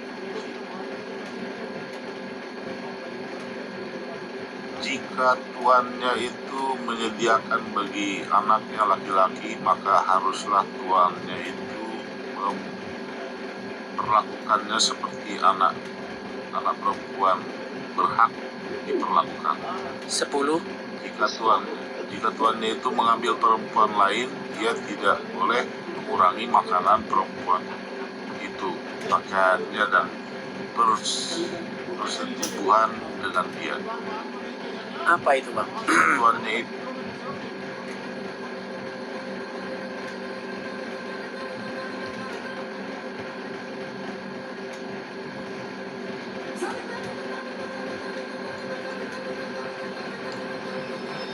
Jika tuannya itu menyediakan bagi anaknya laki-laki, maka haruslah tuannya itu memperlakukannya seperti anak perempuan berhak diperlakukan. 10. Jika tuannya itu mengambil perempuan lain, dia tidak boleh mengurangi makanan perempuan itu, pakaiannya dan persetubuhan dengan dia. Apa itu, Bang? Tuannya itu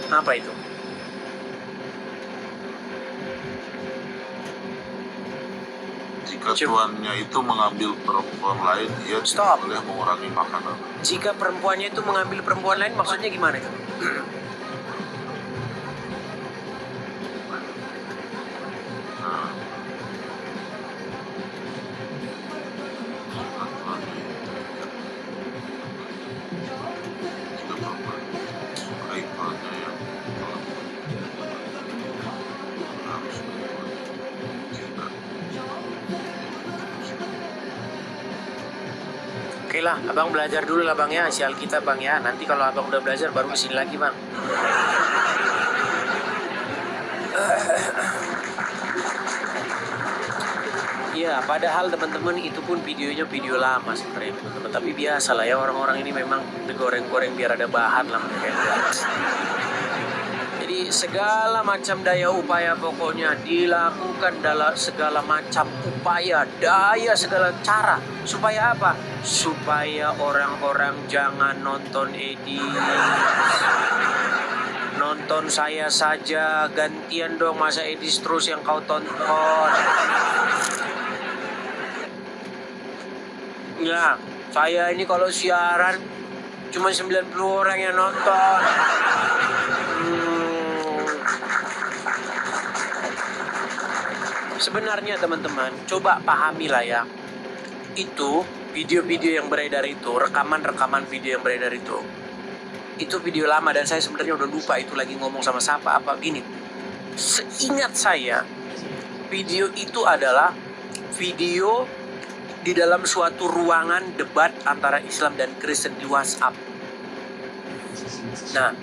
Apa itu? jika tuannya itu mengambil perempuan lain, dia Stop. tidak boleh mengurangi makanan. Jika perempuannya itu mengambil perempuan lain, maksudnya gimana itu? Nah, jika tuannya itu jika perempuan sukai tuannya yang telah harus kita. Oke lah, abang belajar dulu lah bang ya, isi Alkitab bang ya. Nanti kalau abang udah belajar baru kesini lagi bang. Iya, padahal teman-teman itu pun videonya video lama sebenarnya teman-teman. Tapi biasa lah ya, orang-orang ini memang digoreng-goreng biar ada bahan lah mereka. Jadi segala macam daya upaya pokoknya dilakukan dalam segala macam upaya, daya segala cara. Supaya apa? Supaya orang-orang jangan nonton Edis. Nonton saya saja, gantian dong masa Edis terus yang kau tonton. Ya, saya ini kalau siaran cuma 90 orang yang nonton. Sebenarnya teman-teman, coba pahamilah ya. Itu video-video yang beredar itu, rekaman-rekaman video yang beredar itu video lama dan saya sebenarnya udah lupa itu lagi ngomong sama siapa apa gini. Seingat saya, video itu adalah video di dalam suatu ruangan debat antara Islam dan Kristen di WhatsApp. Nah,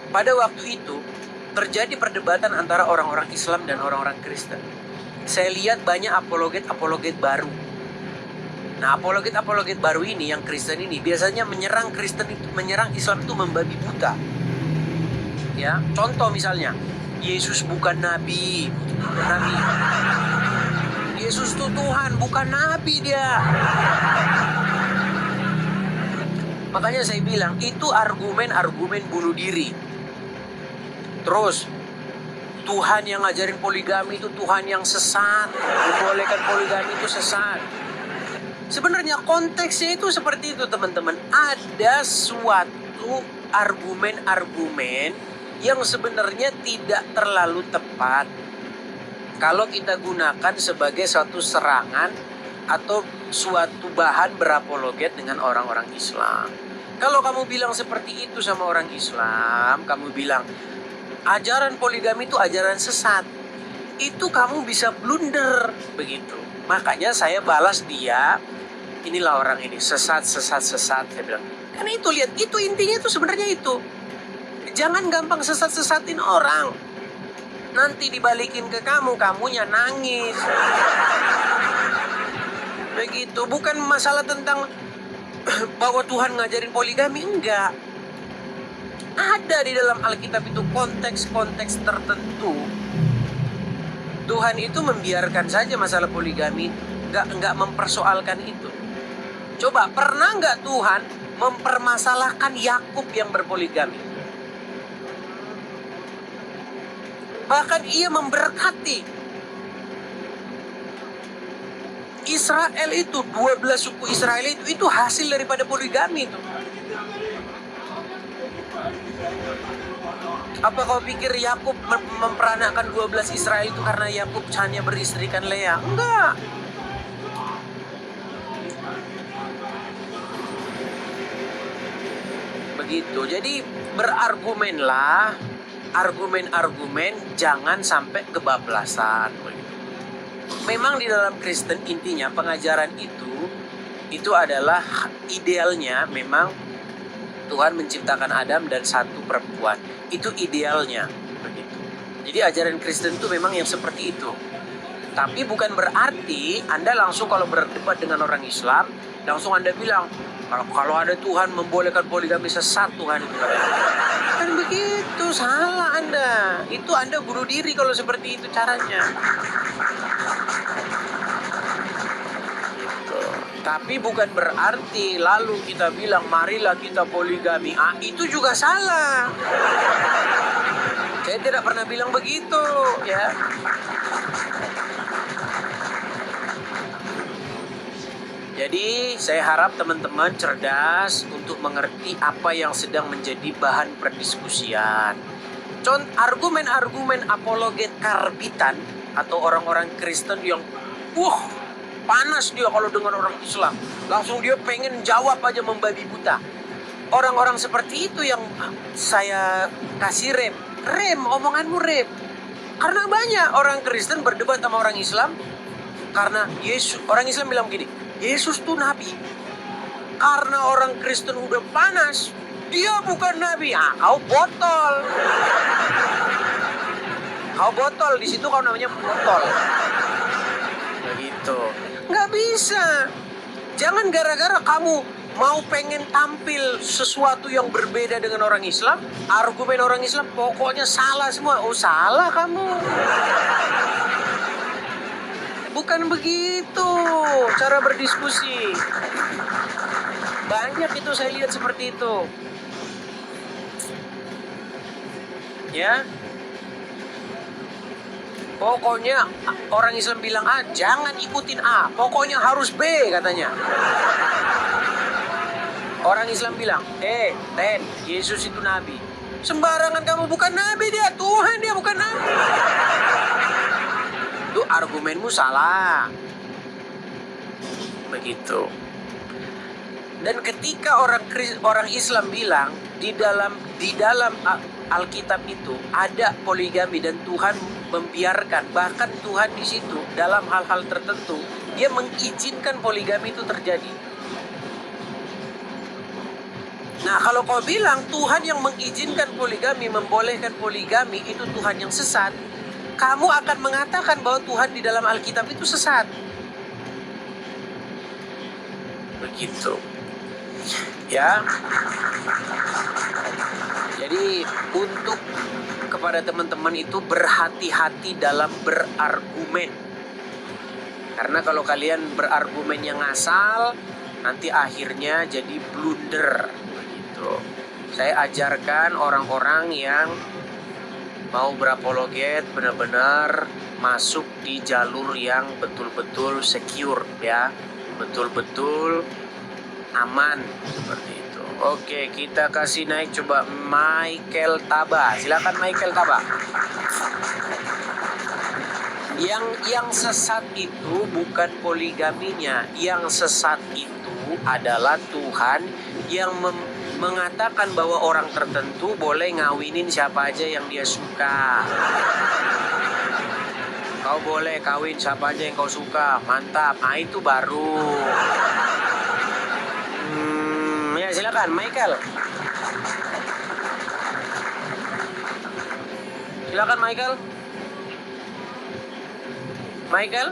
pada waktu itu terjadi perdebatan antara orang-orang Islam dan orang-orang Kristen. Saya lihat banyak apologet baru. Nah, apologet baru ini yang Kristen ini biasanya menyerang Islam itu membabi buta. Ya, contoh misalnya, Yesus bukan nabi. Yesus itu Tuhan, bukan nabi dia. Makanya saya bilang itu argumen bunuh diri. Terus Tuhan yang ngajarin poligami itu Tuhan yang sesat. Membolehkan poligami itu sesat. Sebenarnya konteksnya itu seperti itu teman-teman. Ada suatu argumen-argumen yang sebenarnya tidak terlalu tepat kalau kita gunakan sebagai suatu serangan atau suatu bahan berapologet dengan orang-orang Islam. Kalau kamu bilang seperti itu sama orang Islam, kamu bilang ajaran poligami itu ajaran sesat, itu kamu bisa blunder begitu. Makanya saya balas dia, inilah orang ini sesat. Saya bilang, karena itu lihat, itu intinya itu sebenarnya itu. Jangan gampang sesat-sesatin orang. Nanti dibalikin ke kamu, kamunya nangis. Begitu, bukan masalah tentang bahwa Tuhan ngajarin poligami, enggak. Ada di dalam Alkitab itu konteks-konteks tertentu. Tuhan itu membiarkan saja masalah poligami, enggak mempersoalkan itu. Coba, pernah enggak Tuhan mempermasalahkan Yakub yang berpoligami? Bahkan ia memberkati Israel itu, 12 suku Israel itu hasil daripada poligami itu. Apa kau pikir Yakub memperanakan 12 Israel itu karena Yakub hanya beristrikan Lea? Enggak. Begitu. Jadi berargumenlah, argumen-argumen, jangan sampai kebablasan. Memang di dalam Kristen intinya pengajaran itu adalah idealnya memang Tuhan menciptakan Adam dan satu perempuan. Itu idealnya. Begitu. Jadi ajaran Kristen itu memang yang seperti itu. Tapi bukan berarti Anda langsung kalau berdebat dengan orang Islam, langsung Anda bilang, kalau ada Tuhan membolehkan poligami, sesat Tuhan itu. Kan begitu, salah Anda. Itu Anda bunuh diri kalau seperti itu caranya. Gitu. Tapi bukan berarti lalu kita bilang marilah kita poligami. Itu juga salah. Saya tidak pernah bilang begitu, ya. Jadi saya harap teman-teman cerdas untuk mengerti apa yang sedang menjadi bahan perdiskusian. Argumen-argumen apologet karbitan atau orang-orang Kristen yang panas dia kalau dengan orang Islam. Langsung dia pengen jawab aja membabi buta. Orang-orang seperti itu yang saya kasih rem, omonganmu rem. Karena banyak orang Kristen berdebat sama orang Islam karena Yesus. Orang Islam bilang begini, Yesus tuh nabi. Karena orang Kristen udah panas, dia bukan nabi. Kau botol. Kau botol, di situ kau namanya botol. Begitu. Nggak bisa. Jangan gara-gara kamu mau pengen tampil sesuatu yang berbeda dengan orang Islam, argumen orang Islam pokoknya salah semua. Oh, salah kamu. Bukan begitu cara berdiskusi. Banyak itu saya lihat seperti itu. Ya. Pokoknya orang Islam bilang A, jangan ikutin A. Pokoknya harus B katanya. Orang Islam bilang, Ten, Yesus itu nabi. Sembarangan kamu, bukan nabi dia, Tuhan dia, bukan nabi. Itu argumenmu salah. Begitu. Dan ketika orang Islam bilang di dalam Alkitab itu ada poligami dan Tuhan membiarkan, bahkan Tuhan di situ dalam hal-hal tertentu dia mengizinkan poligami itu terjadi. Nah, kalau kau bilang Tuhan yang mengizinkan poligami, membolehkan poligami itu Tuhan yang sesat, kamu akan mengatakan bahwa Tuhan di dalam Alkitab itu sesat. Begitu. Ya. Jadi untuk kepada teman-teman itu berhati-hati dalam berargumen. Karena kalau kalian berargumen yang asal, nanti akhirnya jadi blunder. Begitu. Saya ajarkan orang-orang yang mau berapologet benar-benar masuk di jalur yang betul-betul secure, ya, betul-betul aman seperti itu. Oke, kita kasih naik coba Michael Taba. Silakan Michael Taba. Yang sesat itu bukan poligaminya, yang sesat itu adalah Tuhan yang mengatakan bahwa orang tertentu boleh ngawinin siapa aja yang dia suka. Kau boleh kawin siapa aja yang kau suka, mantap. Nah, itu baru. Ya silakan Michael. Silakan Michael. Michael.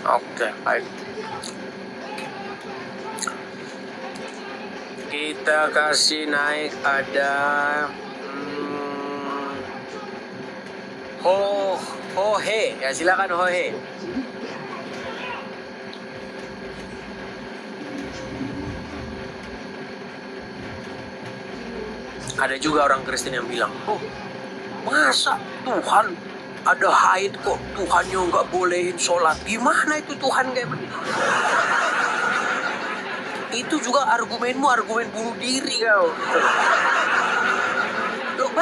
Oke, baik. Kita kasih naik ada Hohe, ya silakan Hohe. Ada juga orang Kristen yang bilang, masa Tuhan ada haid kok Tuhannya nggak bolehin sholat? Gimana itu Tuhan kayak begitu? Itu juga argumenmu, argumen bunuh diri kau.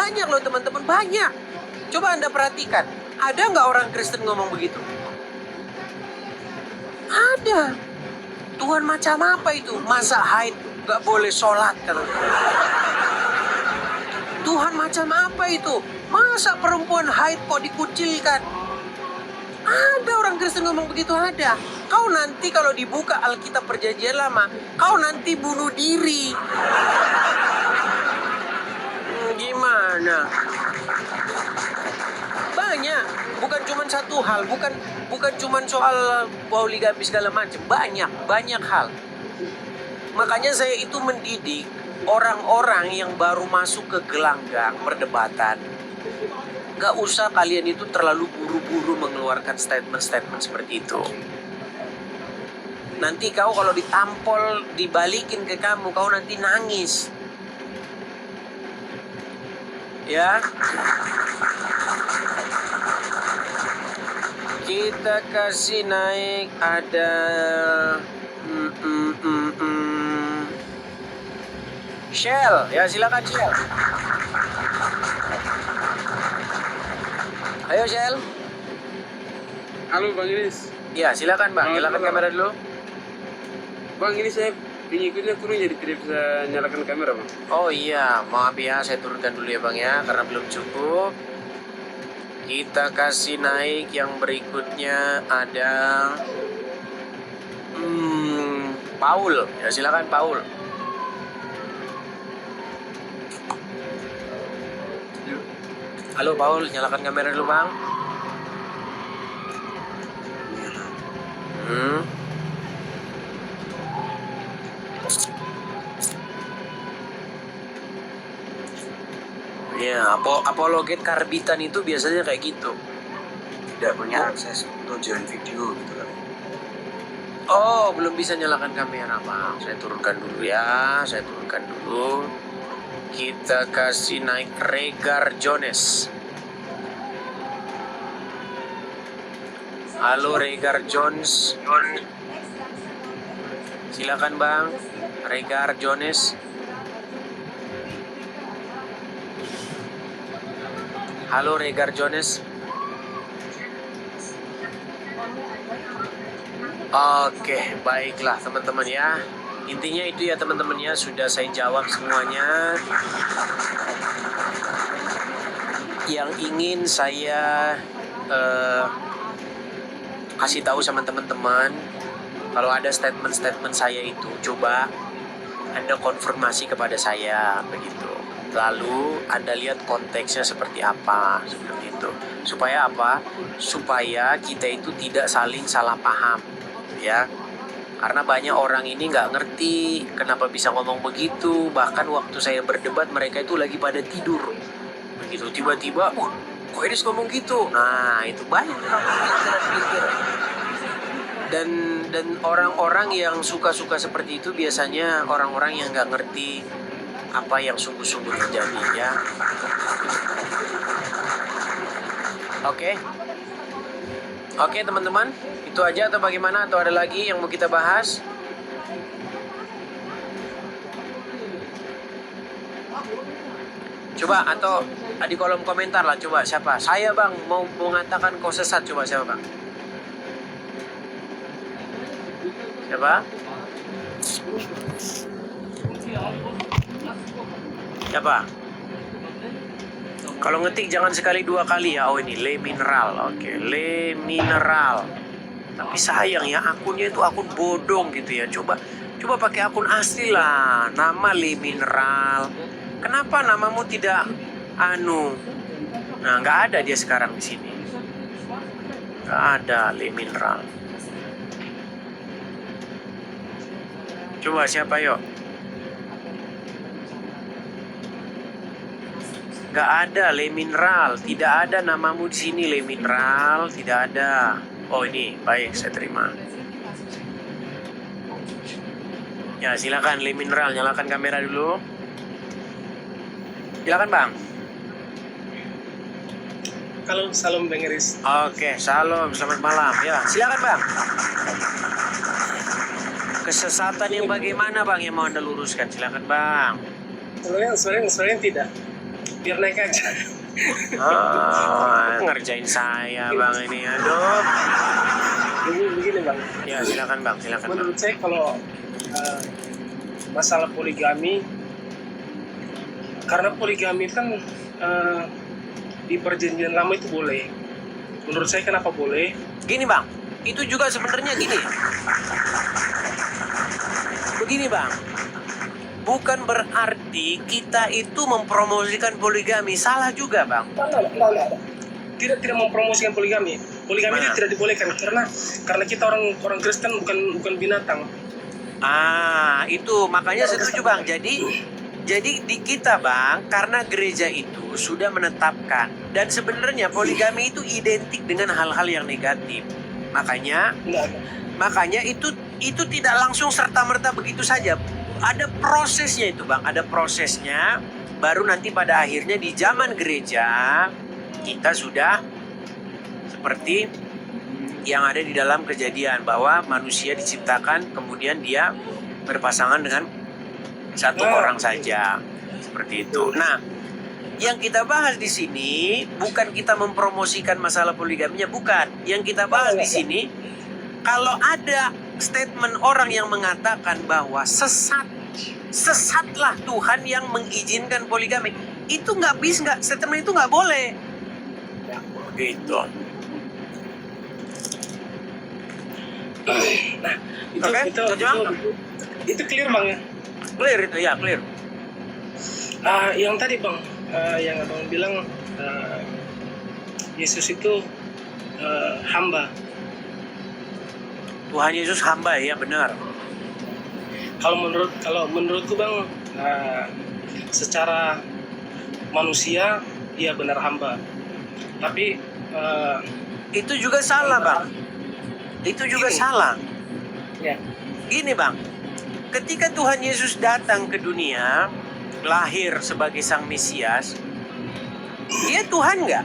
Banyak loh teman-teman, banyak. Coba Anda perhatikan, ada nggak orang Kristen ngomong begitu? Ada. Tuhan macam apa itu? Masa haid nggak boleh sholat kalau Tuhan macam apa itu? Masa perempuan haid kok dikucilkan? Ada orang Kristen ngomong begitu, ada. Kau nanti kalau dibuka Alkitab Perjanjian Lama, kau nanti bunuh diri. Gimana? Banyak, bukan cuma satu hal, bukan cuma soal poligami segala macam, banyak hal. Makanya saya itu mendidik orang-orang yang baru masuk ke gelanggang perdebatan. Gak usah kalian itu terlalu buru-buru mengeluarkan statement-statement seperti itu. Nanti kau kalau ditampol, dibalikin ke kamu, kau nanti nangis. Ya. Kita kasih naik ada Shell, ya silakan Shell. Ayo Shell. Halo Bang Iris. Ya silakan Bang, nyalakan kamera dulu. Bang, ini saya pengikutnya turun jadi tidak bisa nyalakan kamera Bang. Oh iya, maaf ya, saya turunkan dulu ya Bang ya, karena belum cukup. Kita kasih naik yang berikutnya ada Paul, ya silakan Paul. Halo Paul, nyalakan kamera dulu Bang. Ya, apologet karbitan itu biasanya kayak gitu. Tidak punya akses untuk join video gitu kan. Oh, belum bisa nyalakan kamera Bang. Saya turunkan dulu ya, saya turunkan dulu. Kita kasih naik Regar Jones. Halo Regar Jones. Silakan Bang, Regar Jones. Halo Regar Jones. Oke, baiklah teman-teman ya. Intinya itu ya teman-teman ya, sudah saya jawab semuanya. Yang ingin saya kasih tahu sama teman-teman, kalau ada statement-statement saya itu, coba Anda konfirmasi kepada saya begitu. Lalu Anda lihat konteksnya seperti apa, seperti itu. Supaya apa? Supaya kita itu tidak saling salah paham, ya. Karena banyak orang ini nggak ngerti kenapa bisa ngomong begitu. Bahkan waktu saya berdebat mereka itu lagi pada tidur. Begitu tiba-tiba, kok Edis ngomong gitu? Nah itu banyak orang pikir. Dan orang-orang yang suka-suka seperti itu biasanya orang-orang yang nggak ngerti apa yang sungguh-sungguh terjadi ya. Oke teman-teman, itu aja atau bagaimana, atau ada lagi yang mau kita bahas? Coba, atau di kolom komentar lah, coba siapa? Saya Bang, mau mengatakan kau sesat, coba siapa Bang? Siapa? Siapa? Kalau ngetik jangan sekali dua kali ya. Oh ini Le Mineral. Oke, Le Mineral. Tapi sayang ya, akunnya itu akun bodong gitu ya. Coba pakai akun asli lah. Nama Le Mineral. Kenapa namamu tidak Nah, nggak ada dia sekarang di sini. Nggak ada Le Mineral. Coba siapa yuk? Gak ada Le Mineral, tidak ada namamu di sini Le Mineral, tidak ada. Oh ini, baik, saya terima. Ya silakan Le Mineral, nyalakan kamera dulu. Silakan Bang. Halo, salam Bang Iris. Oke, salam, selamat malam. Ya, silakan Bang. Kesesatan yang bagaimana Bang yang mau Anda luruskan? Silakan Bang. Sebenarnya tidak. biar naik aja. Ngerjain saya bang ini, aduh. Begini bang. Ya silakan bang, silakan bang. Menurut saya kalau masalah poligami, karena poligami kan di perjanjian lama itu boleh. Menurut saya kenapa boleh? Gini bang, itu juga sebenarnya gini. Begini bang, bukan berarti kita itu mempromosikan poligami, salah juga bang. Tidak. Tidak mempromosikan poligami. Poligami itu tidak dibolehkan karena kita orang Kristen bukan binatang. Itu makanya setuju bang. Jadi di kita bang, karena gereja itu sudah menetapkan, dan sebenarnya poligami itu identik dengan hal-hal yang negatif. Makanya itu tidak langsung serta-merta begitu saja. Ada prosesnya itu bang, ada prosesnya. Baru nanti pada akhirnya di zaman gereja kita sudah seperti yang ada di dalam Kejadian, bahwa manusia diciptakan kemudian dia berpasangan dengan satu orang saja, seperti itu. Nah, yang kita bahas di sini bukan kita mempromosikan masalah poligaminya, bukan. Yang kita bahas di sini, kalau ada statement orang yang mengatakan bahwa sesatlah Tuhan yang mengizinkan poligami, itu nggak bisa, statement itu nggak boleh. Begitu. Nah, itu clear bang ya? Clear itu ya, clear. Yang tadi bang, yang abang bilang Yesus itu hamba. Tuhan Yesus hamba, ya benar. Kalau menurutku bang, secara manusia ia benar hamba. Tapi itu juga salah bang. Itu juga salah. Ya. Gini bang, ketika Tuhan Yesus datang ke dunia, lahir sebagai Sang Mesias, dia Tuhan nggak?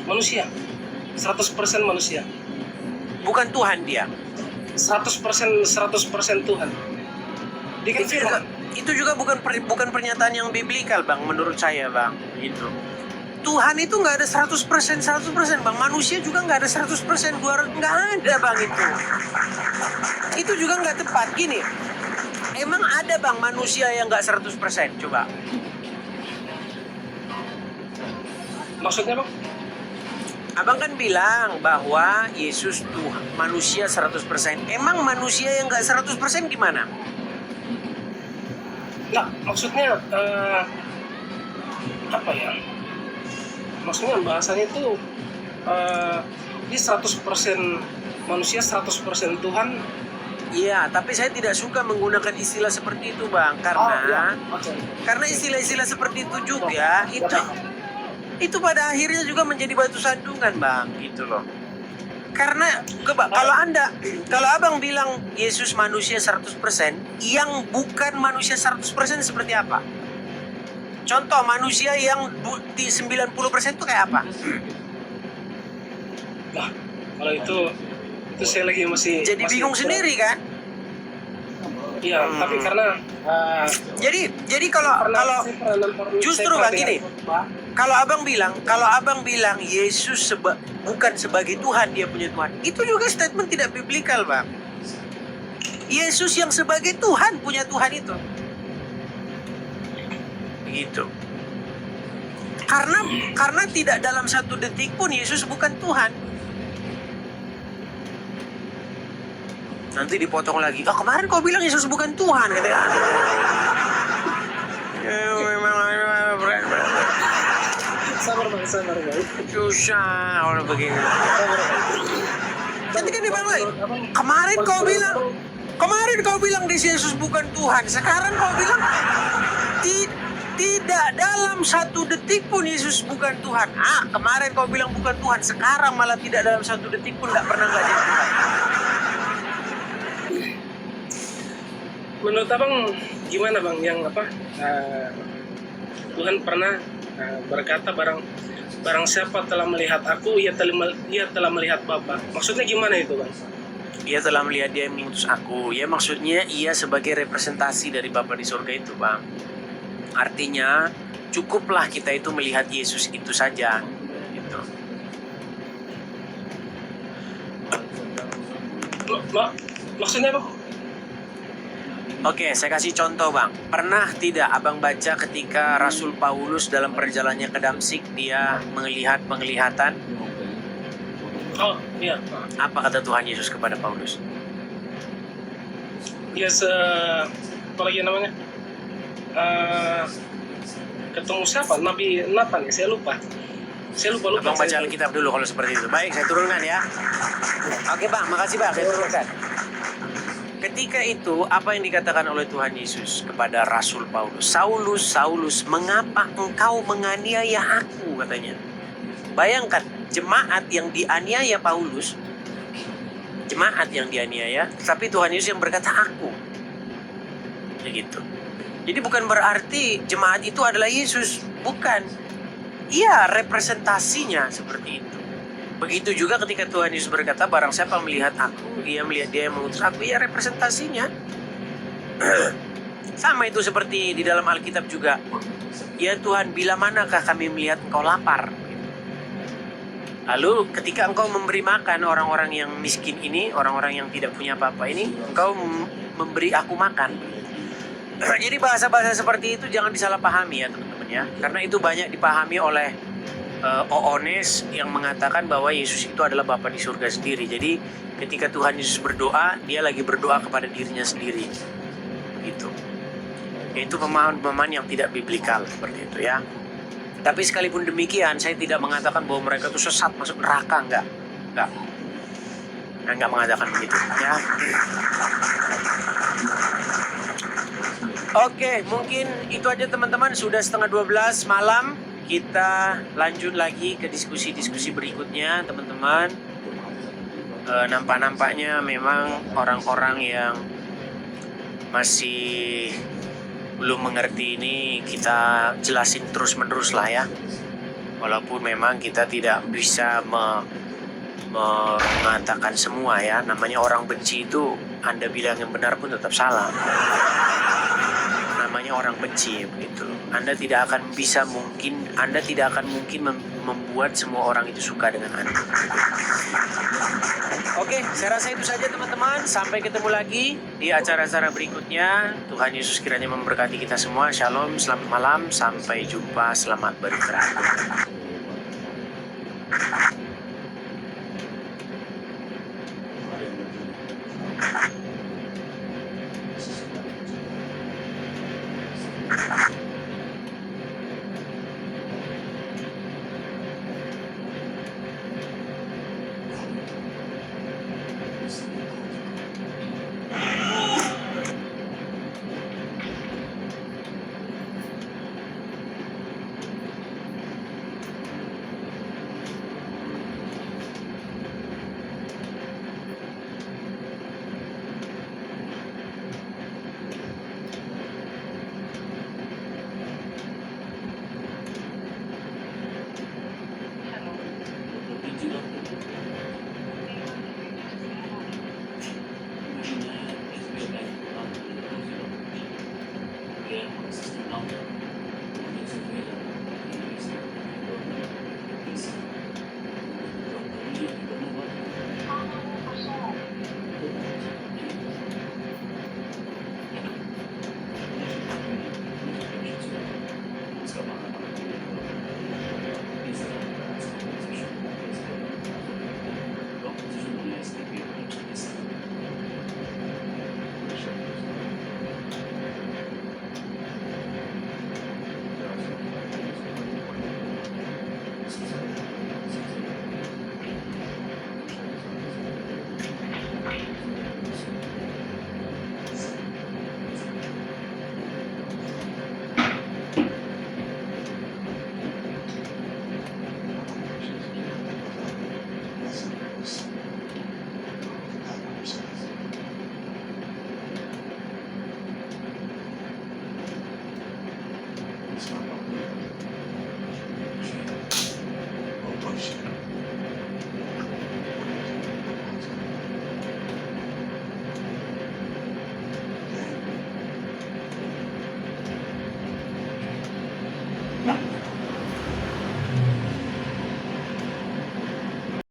Manusia, 100% manusia. Bukan Tuhan dia. 100% Tuhan. Itu juga bukan pernyataan yang biblikal bang, menurut saya bang. Gitu. Tuhan itu nggak ada 100% bang. Manusia juga nggak ada 100%. Nggak ada bang itu. Itu juga nggak tepat. Gini, emang ada bang manusia yang nggak 100%? Coba. Maksudnya bang? Abang kan bilang bahwa Yesus Tuhan, manusia 100%. Emang manusia yang nggak 100% gimana? Nah, maksudnya apa ya? Maksudnya bahasanya itu ini 100% manusia, 100% Tuhan. Iya, tapi saya tidak suka menggunakan istilah seperti itu, Bang, karena karena istilah-istilah seperti itu juga itu pada akhirnya juga menjadi batu sandungan, Bang, gitu loh. Karena kalau Abang bilang Yesus manusia 100%, yang bukan manusia 100% seperti apa? Contoh manusia yang di 90% itu kayak apa? Nah, kalau itu saya lagi masih bingung sendiri kan? Iya, tapi karena jadi kalau justru Bang gini, kalau Abang bilang Yesus bukan sebagai Tuhan, dia punya Tuhan, itu juga statement tidak biblikal, Bang. Yesus yang sebagai Tuhan punya Tuhan itu. Begitu. Karena tidak dalam satu detik pun Yesus bukan Tuhan. Nanti dipotong lagi. Kemarin kau bilang Yesus bukan Tuhan, katanya. sabar bang. Susah orang begini. Nanti kan dibilang lagi. Kemarin kau bilang di Yesus bukan Tuhan. Sekarang kau bilang tidak dalam satu detik pun Yesus bukan Tuhan. Kemarin kau bilang bukan Tuhan. Sekarang malah tidak dalam satu detik pun nggak pernah jadi Tuhan. Menurut abang gimana bang yang Tuhan pernah berkata barang siapa telah melihat aku ia telah melihat Bapa. Maksudnya gimana itu bang? Ia telah melihat dia yang mengutus aku. Ya maksudnya ia sebagai representasi dari Bapa di surga itu, Bang. Artinya cukuplah kita itu melihat Yesus itu saja gitu. Maksudnya apa? Oke, saya kasih contoh Bang. Pernah tidak Abang baca ketika Rasul Paulus dalam perjalanannya ke Damsik, dia melihat penglihatan? Oh iya. Apa kata Tuhan Yesus kepada Paulus? Ya apa lagi namanya? Ketemu siapa? Nabi Nathan ya, saya lupa. Abang baca Alkitab dulu kalau seperti itu. Baik, saya turunkan ya. Oke Bang, makasih Bang, saya turunkan. Ketika itu, apa yang dikatakan oleh Tuhan Yesus kepada Rasul Paulus? Saulus, Saulus, mengapa engkau menganiaya aku? Katanya. Bayangkan, jemaat yang dianiaya Paulus, jemaat yang dianiaya, tapi Tuhan Yesus yang berkata aku. Begitu. Jadi bukan berarti jemaat itu adalah Yesus. Bukan. Iya, representasinya seperti itu. Begitu juga ketika Tuhan Yesus berkata, barang siapa melihat aku, ia melihat dia yang mengutus aku, ya representasinya. Sama itu seperti di dalam Alkitab juga. Ya Tuhan, bila manakah kami melihat engkau lapar? Lalu ketika engkau memberi makan orang-orang yang miskin ini, orang-orang yang tidak punya apa-apa ini, engkau memberi aku makan. Jadi bahasa-bahasa seperti itu jangan disalahpahami ya teman-teman ya. Karena itu banyak dipahami oleh Oones yang mengatakan bahwa Yesus itu adalah Bapa di surga sendiri. Jadi ketika Tuhan Yesus berdoa, dia lagi berdoa kepada dirinya sendiri. Begitu. Itu pemahaman-pemahaman yang tidak biblikal seperti itu ya. Tapi sekalipun demikian, saya tidak mengatakan bahwa mereka itu sesat masuk neraka, enggak. Enggak mengatakan begitu ya. Oke, mungkin itu aja teman-teman. Sudah 11:30 malam. Kita lanjut lagi ke diskusi-diskusi berikutnya, teman-teman. Nampak-nampaknya memang orang-orang yang masih belum mengerti ini kita jelasin terus-menerus lah ya. Walaupun memang kita tidak bisa mengatakan semua ya. Namanya orang benci itu, Anda bilang yang benar pun tetap salah. Namanya orang benci begitu. Anda tidak akan mungkin membuat semua orang itu suka dengan Anda. Oke, saya rasa itu saja teman-teman. Sampai ketemu lagi di acara-acara berikutnya. Tuhan Yesus kiranya memberkati kita semua. Shalom, selamat malam, sampai jumpa, selamat beristirahat. Yeah,